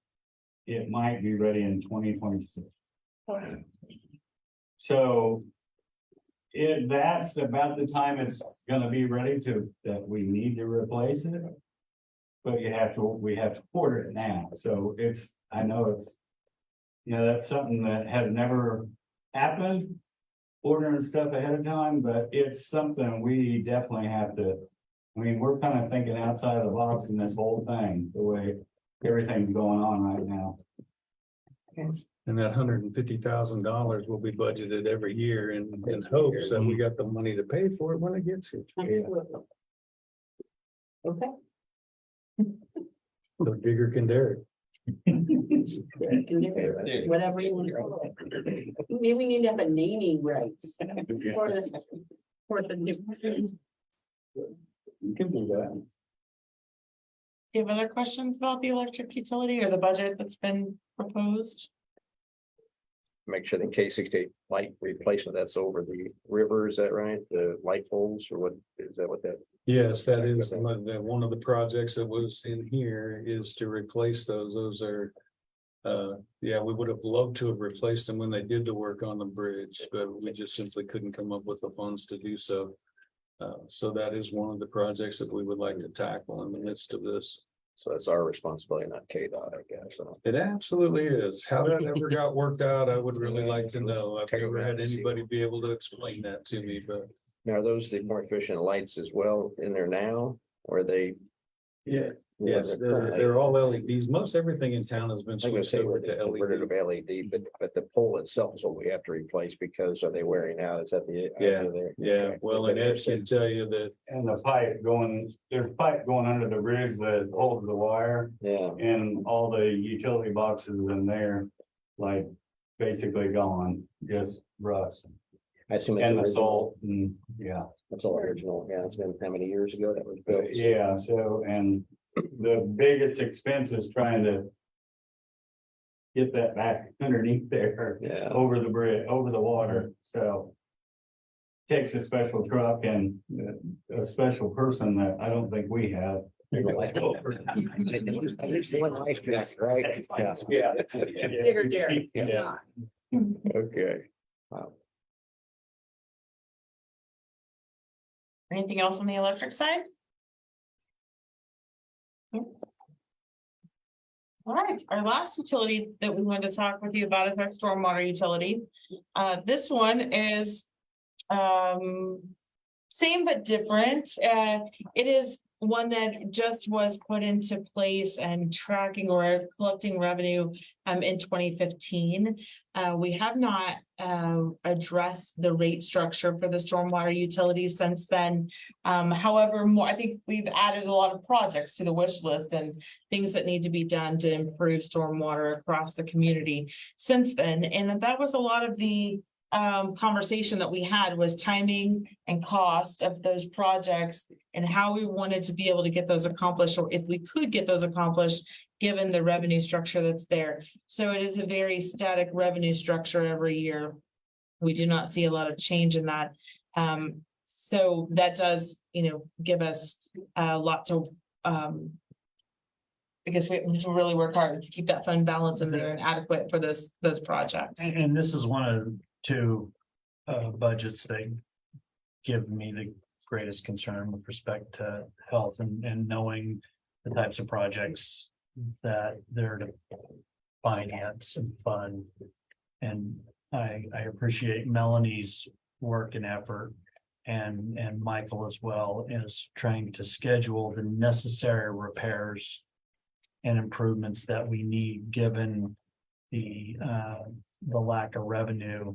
it might be ready in 2026. So. That's about the time it's gonna be ready that we need to replace it. But we have to order it now, so I know it's. That's something that has never happened. Ordering stuff ahead of time, but it's something we definitely have to. I mean, we're kind of thinking outside of the box in this whole thing, the way everything's going on right now. And that $150,000 will be budgeted every year in hopes that we got the money to pay for it when it gets here. Absolutely. Okay. So Digger can Derek. Whatever you want to call it. Maybe we need to have a naming rights for the new. You can do that. Do you have other questions about the electric utility or the budget that's been proposed? Make sure the K-68 light replacement, that's over the river, is that right? The light poles or what, is that what that? Yes, that is one of the projects that was in here is to replace those. Those are. Yeah, we would have loved to have replaced them when they did the work on the bridge, but we just simply couldn't come up with the funds to do so. So that is one of the projects that we would like to tackle in the midst of this. So that's our responsibility, not KDOT, I guess. So. It absolutely is. How that ever got worked out, I would really like to know. I've never had anybody be able to explain that to me, but. Now, are those the more efficient lights as well in there now, or are they? Yeah, yes, they're all LEDs. Most everything in town has been I'm gonna switched say over we're to converted of LED. LED, but the pole itself is what we have to replace because are they wearing out? Is that the? idea there? Yeah, Okay. well, and Ed can tell you that, And the there's pipe going under the bridge that holds the wire. Yeah, And all the utility boxes in there, like, basically gone, just rust. I assume. it's And the original. salt, and, yeah. That's all original. Yeah, it's been how many years ago that was built? Yeah, so, and the biggest expense is trying to get that back underneath there, Yeah. over the bridge, over the water, so. Takes a special truck and a special person that I don't think we have. At least one life jacket, right? Yeah. Digger Derek. It's Yeah. not. Okay. Wow. Anything else on the electric side? All right, our last utility that we wanted to talk with you about is our stormwater utility. This one is same but different. It is one that just was put into place and tracking or collecting revenue in 2015. We have not addressed the rate structure for the stormwater utilities since then. However, I think we've added a lot of projects to the wish list and things that need to be done to improve stormwater across the community since then. And that was a lot of the conversation that we had, was timing and cost of those projects and how we wanted to be able to get those accomplished, or if we could get those accomplished given the revenue structure that's there. So it is a very static revenue structure every year. We do not see a lot of change in that. So that does, give us lots of I guess we have to really work hard to keep that fund balance in there and adequate for those projects. And this is one of two budgets that give me the greatest concern with respect to health and knowing the types of projects that they're to finance and fund. And I appreciate Melanie's work and effort, and Michael as well, is trying to schedule the necessary repairs and improvements that we need, given the lack of revenue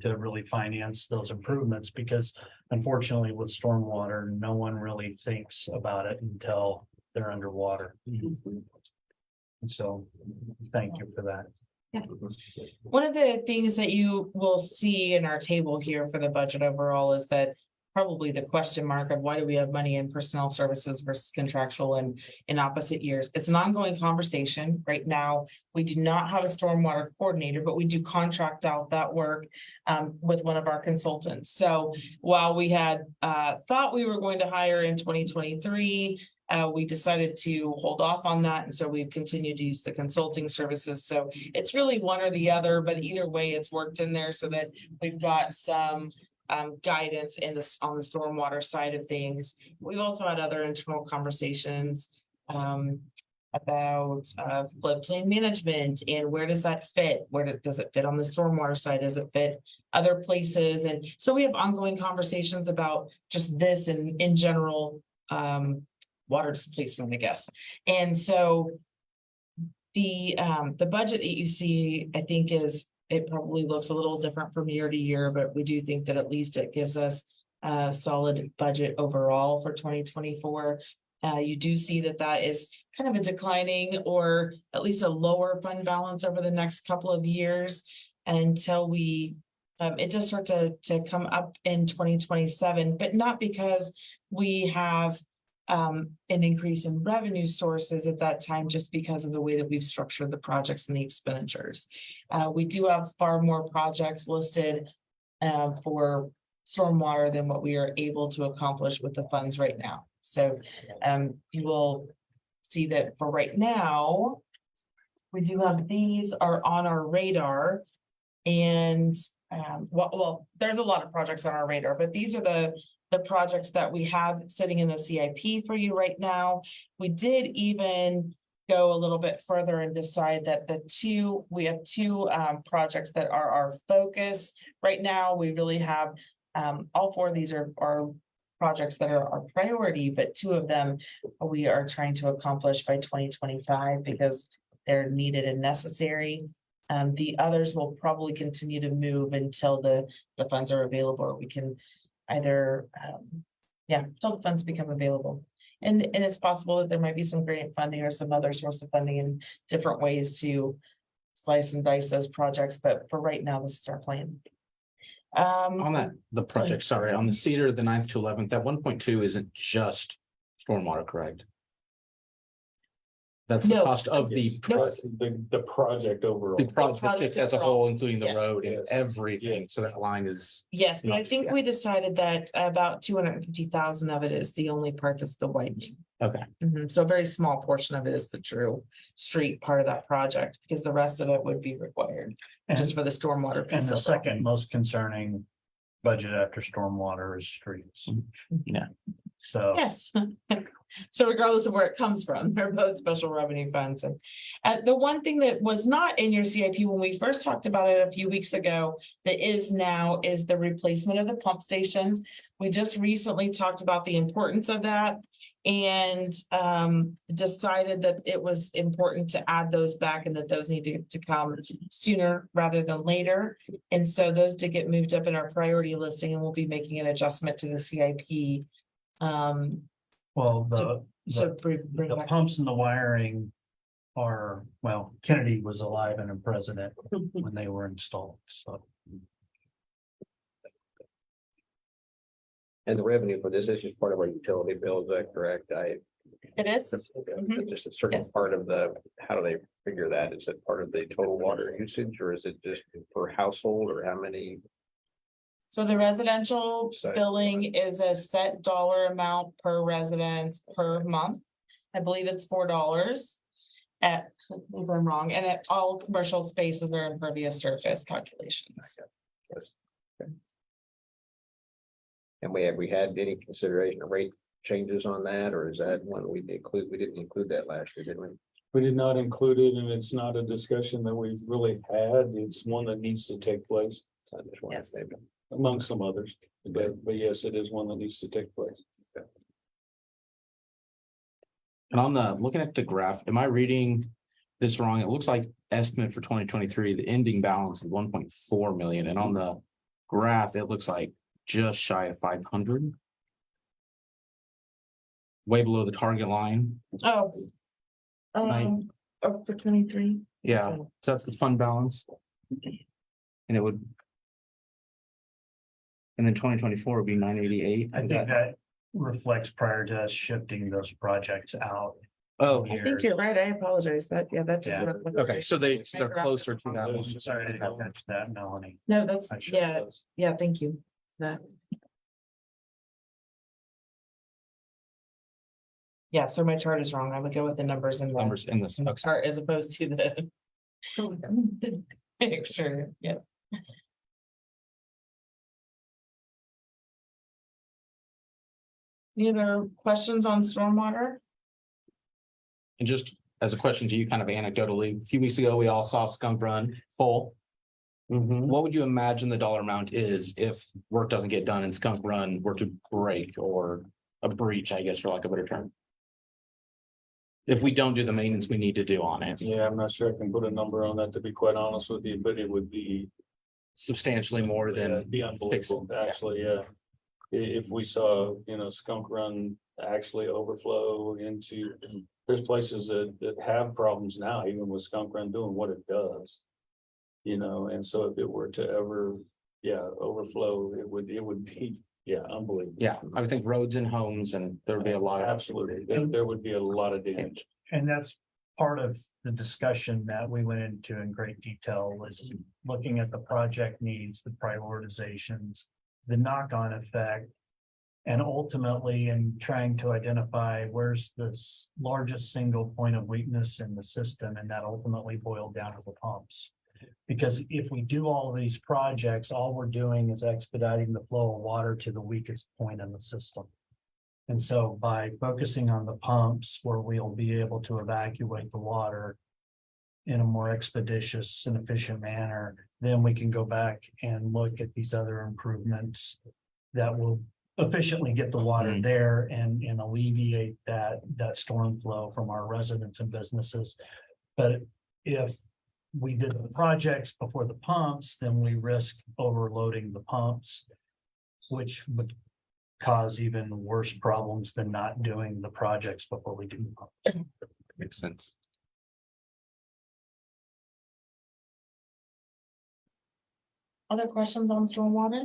to really finance those improvements, because unfortunately with stormwater, no one really thinks about it until they're underwater. And so thank you for that. Yeah. One of the things that you will see in our table here for the budget overall is that probably the question mark of why do we have money in personnel services versus contractual and in opposite years. It's an ongoing conversation. Right now, we do not have a stormwater coordinator, but we do contract out that work with one of our consultants. So while we had thought we were going to hire in 2023, we decided to hold off on that. And so we've continued to use the consulting services. So it's really one or the other, but either way, it's worked in there so that we've got some guidance on the stormwater side of things. We've also had other internal conversations about floodplain management and where does that fit? Does it fit on the stormwater side? Does it fit other places? And so we have ongoing conversations about just this and in general water displacement, I guess. And so the budget that you see, I think, it probably looks a little different from year to year, but we do think that at least it gives us a solid budget overall for 2024. You do see that is kind of a declining or at least a lower fund balance over the next couple of years until it does start to come up in 2027, but not because we have an increase in revenue sources at that time, just because of the way that we've structured the projects and the expenditures. We do have far more projects listed for stormwater than what we are able to accomplish with the funds right now. So you will see that for right now, we do have these are on our radar. And well, there's a lot of projects on our radar, but these are the projects that we have sitting in the CIP for you right now. We did even go a little bit further and decide that we have two projects that are our focus right now. We really have all four of these are projects that are our priority, but two of them we are trying to accomplish by 2025 because they're needed and necessary. The others will probably continue to move until the funds are available, or we can either, until the funds become available. And it's possible that there might be some grant funding or some other source of funding in different ways to slice and dice those projects. But for right now, this is our plan. On the project, sorry, on the Cedar, the 9th to 11th, that 1.2 isn't just stormwater, correct? That's the No. cost of the The project overall. the project as a whole, including the Yes. road and Yes. everything. So that line is, Yes, but I Yes, think yeah. we decided that about 250,000 of it is the only part that's the widening. okay. So a very small portion of it is the true street part of that project, because the rest of it would be required just for the stormwater And piece. the overall. second most concerning budget after stormwater is streets. Yeah. So Yes, So regardless of where it comes from, they're both special revenue funds. And the one thing that was not in your CIP when we first talked about it a few weeks ago, that is now is the replacement of the pump stations. We just recently talked about the importance of that and decided that it was important to add those back and that those needed to come sooner rather than later. And so those did get moved up in our priority listing, and we'll be making an adjustment to the CIP. Well, So bring the back- pumps and the wiring are, well, Kennedy was alive and president when they were installed, so. And the revenue for this is just part of our utility bill, is that correct? It is. Mhm. Just a certain Yes. part of the, how do they figure that? Is it part of the total water usage, or is it just per household, or how many? So the residential So- billing is a set dollar amount per resident per month. I believe it's $4. If I'm wrong, and at all commercial spaces are impervious surface calculations. And we had any consideration of rate changes on that, or is that one we didn't include that last year, did we? We did not include it, and it's not a discussion that we've really had. It's one that needs to take place So I just wanted Yes. to maybe- among some others. But yes, it is one that needs to take place. And on the, looking at the graph, am I reading this wrong? It looks like estimate for 2023, the ending balance of 1.4 million, and on the graph, it looks like just shy of 500. Way below the target line. Oh. For 23. Yeah, So- so that's the fund balance. And it would. And then 2024 would be 988. I think that reflects prior to us shifting those projects out. Oh, I think you're right. I apologize. That Yeah. okay, so they're closer to that one. Sorry, I didn't catch that, Melanie. No, that's, I should have. yeah, thank you. That. Yeah, so my chart is wrong. I would go with the numbers in the Numbers in this. Okay. chart as opposed to the. Picture, yeah. Any other questions on stormwater? And just as a question to you, kind of anecdotally, a few weeks ago, we all saw Skunk Run full. What would you imagine the dollar amount is if work doesn't get done and Skunk Run were to break or a breach, I guess, for lack of a better term? If we don't do the maintenance we need to do on it, Yeah, I'm not sure I can put a number on that, to be quite honest with you, but it would be. substantially more than. Be unbelievable, fixing, yeah. actually, yeah. If we saw, Skunk Run actually overflow into, there's places that have problems now, even with Skunk Run doing what it does. And so if it were to ever, overflow, it would be, unbelievable. Yeah, I would think roads and homes, and there would be a lot of. Absolutely, there would be a lot of damage. And that's part of the discussion that we went into in great detail, was looking at the project needs, the prioritizations, the knock-on effect. And ultimately in trying to identify where's this largest single point of weakness in the system, and that ultimately boiled down to the pumps. Because if we do all of these projects, all we're doing is expediting the flow of water to the weakest point in the system. And so by focusing on the pumps, where we'll be able to evacuate the water in a more expeditious and efficient manner, then we can go back and look at these other improvements that will efficiently get the water there and alleviate that storm flow from our residents and businesses. But if we did the projects before the pumps, then we risk overloading the pumps, which would cause even worse problems than not doing the projects before we do the pumps. Makes sense. Other questions on stormwater?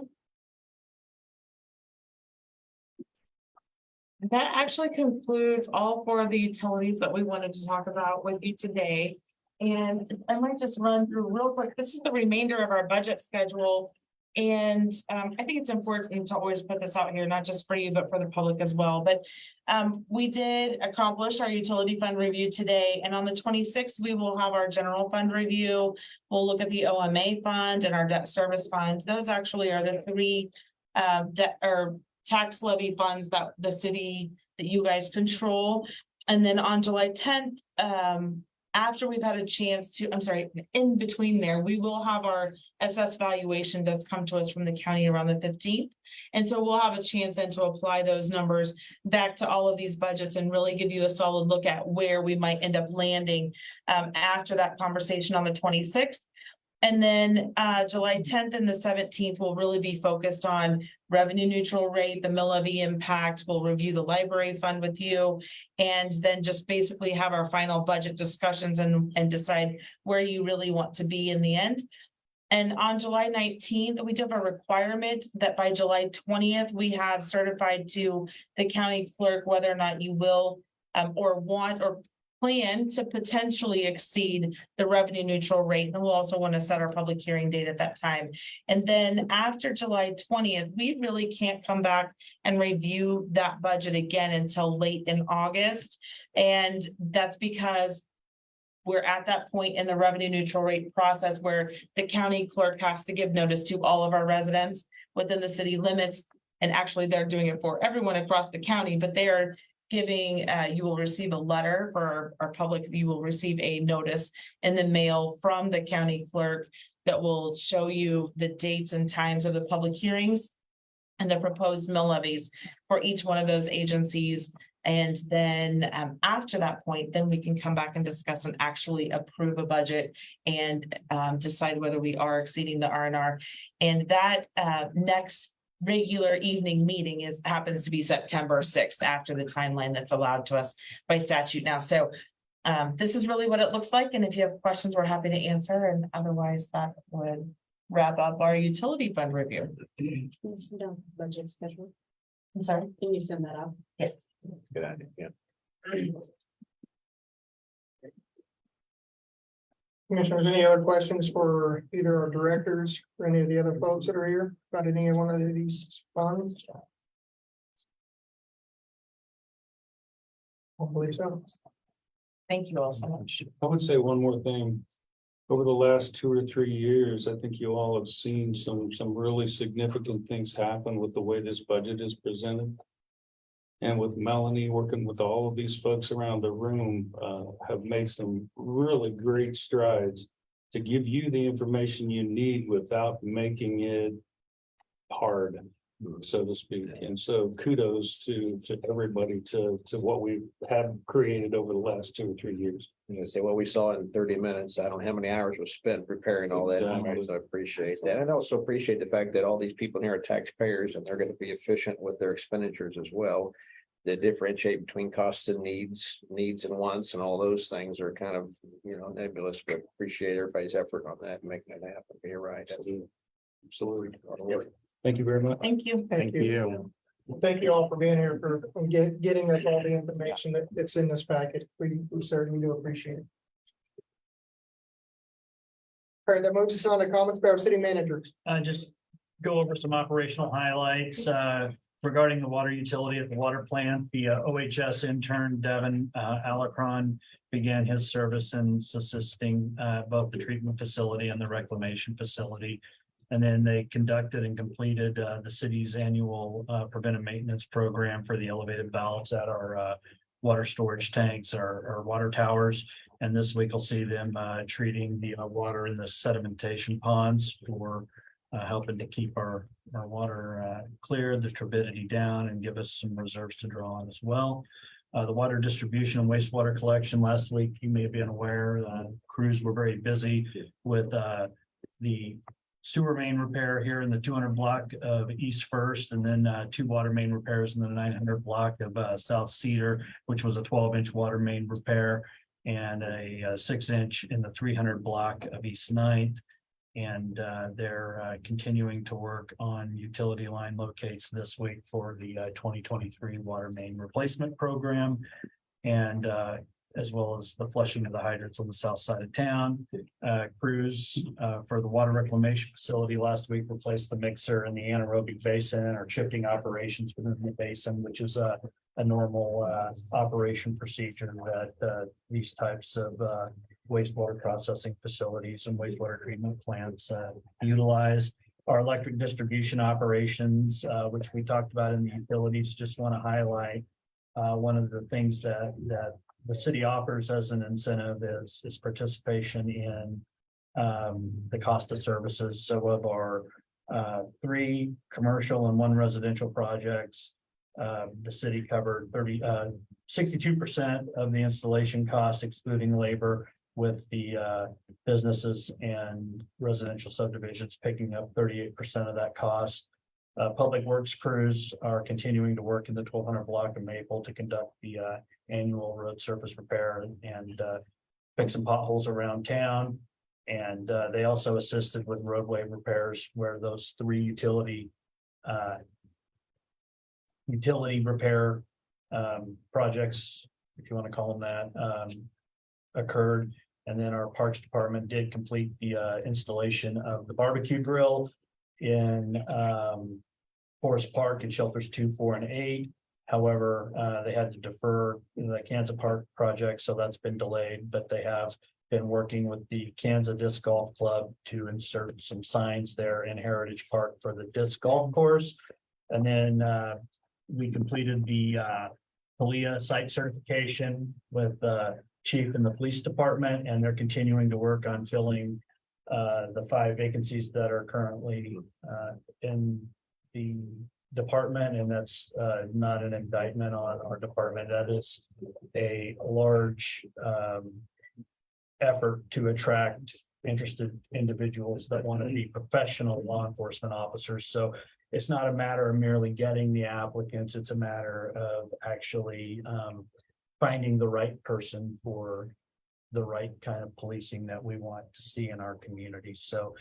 That actually concludes all four of the utilities that we wanted to talk about with you today. And I might just run through real quick. This is the remainder of our budget schedule. And I think it's important to always put this out here, not just for you, but for the public as well. But we did accomplish our utility fund review today. And on the 26th, we will have our general fund review. We'll look at the OMA fund and our debt service fund. Those actually are the three debt or tax levy funds that the city that you guys control. And then on July 10th, after we've had a chance to, I'm sorry, in between there, we will have our SS valuation that's come to us from the county around the 15th. And so we'll have a chance then to apply those numbers back to all of these budgets and really give you a solid look at where we might end up landing after that conversation on the 26th. And then July 10th and the 17th will really be focused on revenue neutral rate, the mill levy impact. We'll review the library fund with you, and then just basically have our final budget discussions and decide where you really want to be in the end. And on July 19th, we do have a requirement that by July 20th, we have certified to the county clerk whether or not you will or want or plan to potentially exceed the revenue neutral rate. And we'll also want to set our public hearing date at that time. And then after July 20th, we really can't come back and review that budget again until late in August. And that's because we're at that point in the revenue neutral rate process where the county clerk has to give notice to all of our residents within the city limits. And actually, they're doing it for everyone across the county, but they are giving, you will receive a letter for our public, you will receive a notice in the mail from the county clerk that will show you the dates and times of the public hearings and the proposed mill levies for each one of those agencies. And then after that point, then we can come back and discuss and actually approve a budget and decide whether we are exceeding the R&R. And that next regular evening meeting happens to be September 6th after the timeline that's allowed to us by statute now. So this is really what it looks like. And if you have questions, we're happy to answer. And otherwise, that would wrap up our utility fund review. Can you send out the budget schedule? I'm sorry. Can you send that out? Yes. Good idea, yeah. Commissioners, any other questions for either our directors or any of the other folks that are here about any one of these funds? Hopefully so. Thank you all so much. I would say one more thing. Over the last 2 or 3 years, I think you all have seen some really significant things happen with the way this budget is presented. And with Melanie working with all of these folks around the room, have made some really great strides to give you the information you need without making it hard, so to speak. And so kudos to everybody to what we have created over the last 2 or 3 years. You know, say, well, we saw it in 30 minutes. I don't know how many hours was spent preparing all that. Exactly. So I appreciate that. And I also appreciate the fact that all these people here are taxpayers and they're going to be efficient with their expenditures as well. They differentiate between costs and needs and wants, and all those things are kind of, nebulous, but appreciate everybody's effort on that and making it happen. You're right. Absolutely. Thank you very much. Thank you. Thank you. Thank you all for being here and getting us all the information that's in this packet. We certainly do appreciate it. All right, that moves us on to comments by our city managers. Just go over some operational highlights regarding the water utility at the water plant. The OHS intern Devin Alacron began his service in assisting both the treatment facility and the reclamation facility. And then they conducted and completed the city's annual preventive maintenance program for the elevated valves at our water storage tanks, our water towers. And this week we'll see them treating the water in the sedimentation ponds for helping to keep our water clear, the turbidity down, and give us some reserves to draw on as well. The water distribution and wastewater collection last week, you may have been aware, crews were very busy with the sewer main repair here in the 200 block of East First, and then 2 water main repairs in the 900 block of South Cedar, which was a 12-inch water main repair, and a 6-inch in the 300 block of East 9th. And they're continuing to work on utility line locates this week for the 2023 water main replacement program, and as well as the flushing of the hydrants on the south side of town. Crews for the water reclamation facility last week replaced the mixer in the anaerobic basin, or chipping operations within the basin, which is a normal operation procedure that these types of wastewater processing facilities and wastewater treatment plants utilize. Our electric distribution operations, which we talked about in the utilities, just want to highlight one of the things that the city offers as an incentive is participation in the cost of services. So of our 3 commercial and 1 residential projects, the city covered 62% of the installation cost, excluding labor, with the businesses and residential subdivisions picking up 38% of that cost. Public Works crews are continuing to work in the 1200 block of Maple to conduct the annual road surface repair and fix some potholes around town. And they also assisted with roadway repairs where those 3 utility repair projects, if you want to call them that, occurred. And then our Parks Department did complete the installation of the barbecue grill in Forest Park and shelters 2, 4, and 8. However, they had to defer the Kansas Park project, so that's been delayed, but they have been working with the Kansas Disc Golf Club to insert some signs there in Heritage Park for the disc golf course. And then we completed the PALIA site certification with chief in the police department, and they're continuing to work on filling the 5 vacancies that are currently in the department. And that's not an indictment on our department. That is a large effort to attract interested individuals that want to be professional law enforcement officers. So it's not a matter of merely getting the applicants, it's a matter of actually finding the right person for the right kind of policing that we want to see in our community. So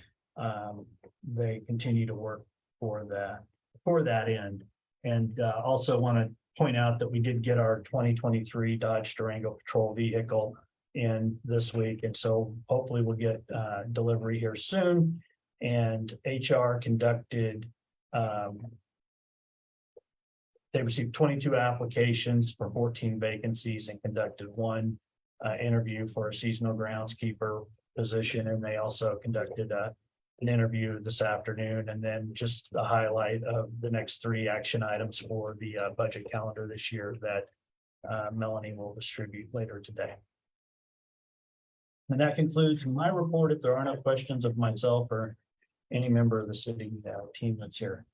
they continue to work for that end. And also want to point out that we did get our 2023 Dodge Durango patrol vehicle in this week. And so hopefully we'll get delivery here soon. And HR conducted they received 22 applications for 14 vacancies and conducted 1 interview for a seasonal groundskeeper position. And they also conducted an interview this afternoon. And then just a highlight of the next 3 action items for the budget calendar this year that Melanie will distribute later today. And that concludes my report. If there are no questions of myself or any member of the city team that's here.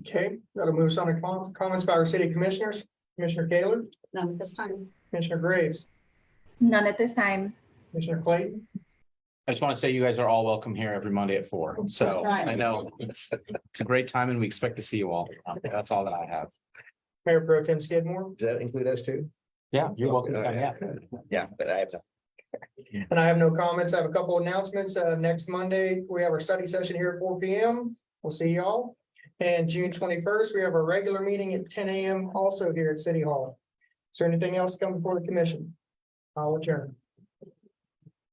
Okay, that'll move us on to comments by our city commissioners. Commissioner Kaler, None at this time. Commissioner Graves, None at this time. Commissioner Clayton, I just want to say you guys are all welcome here every Monday at 4. So I know it's a great time and we expect to see you all. That's all that I have. Mayor Pro Tem Skidmore, Does that include us too? Yeah, you're welcome. Yeah. Yeah, but I have to. and I have no comments. I have a couple announcements. Next Monday, we have our study session here at 4 p.m. We'll see y'all. And June 21st, we have a regular meeting at 10 a.m. also here at City Hall. Is there anything else to come before the commission? I'll adjourn.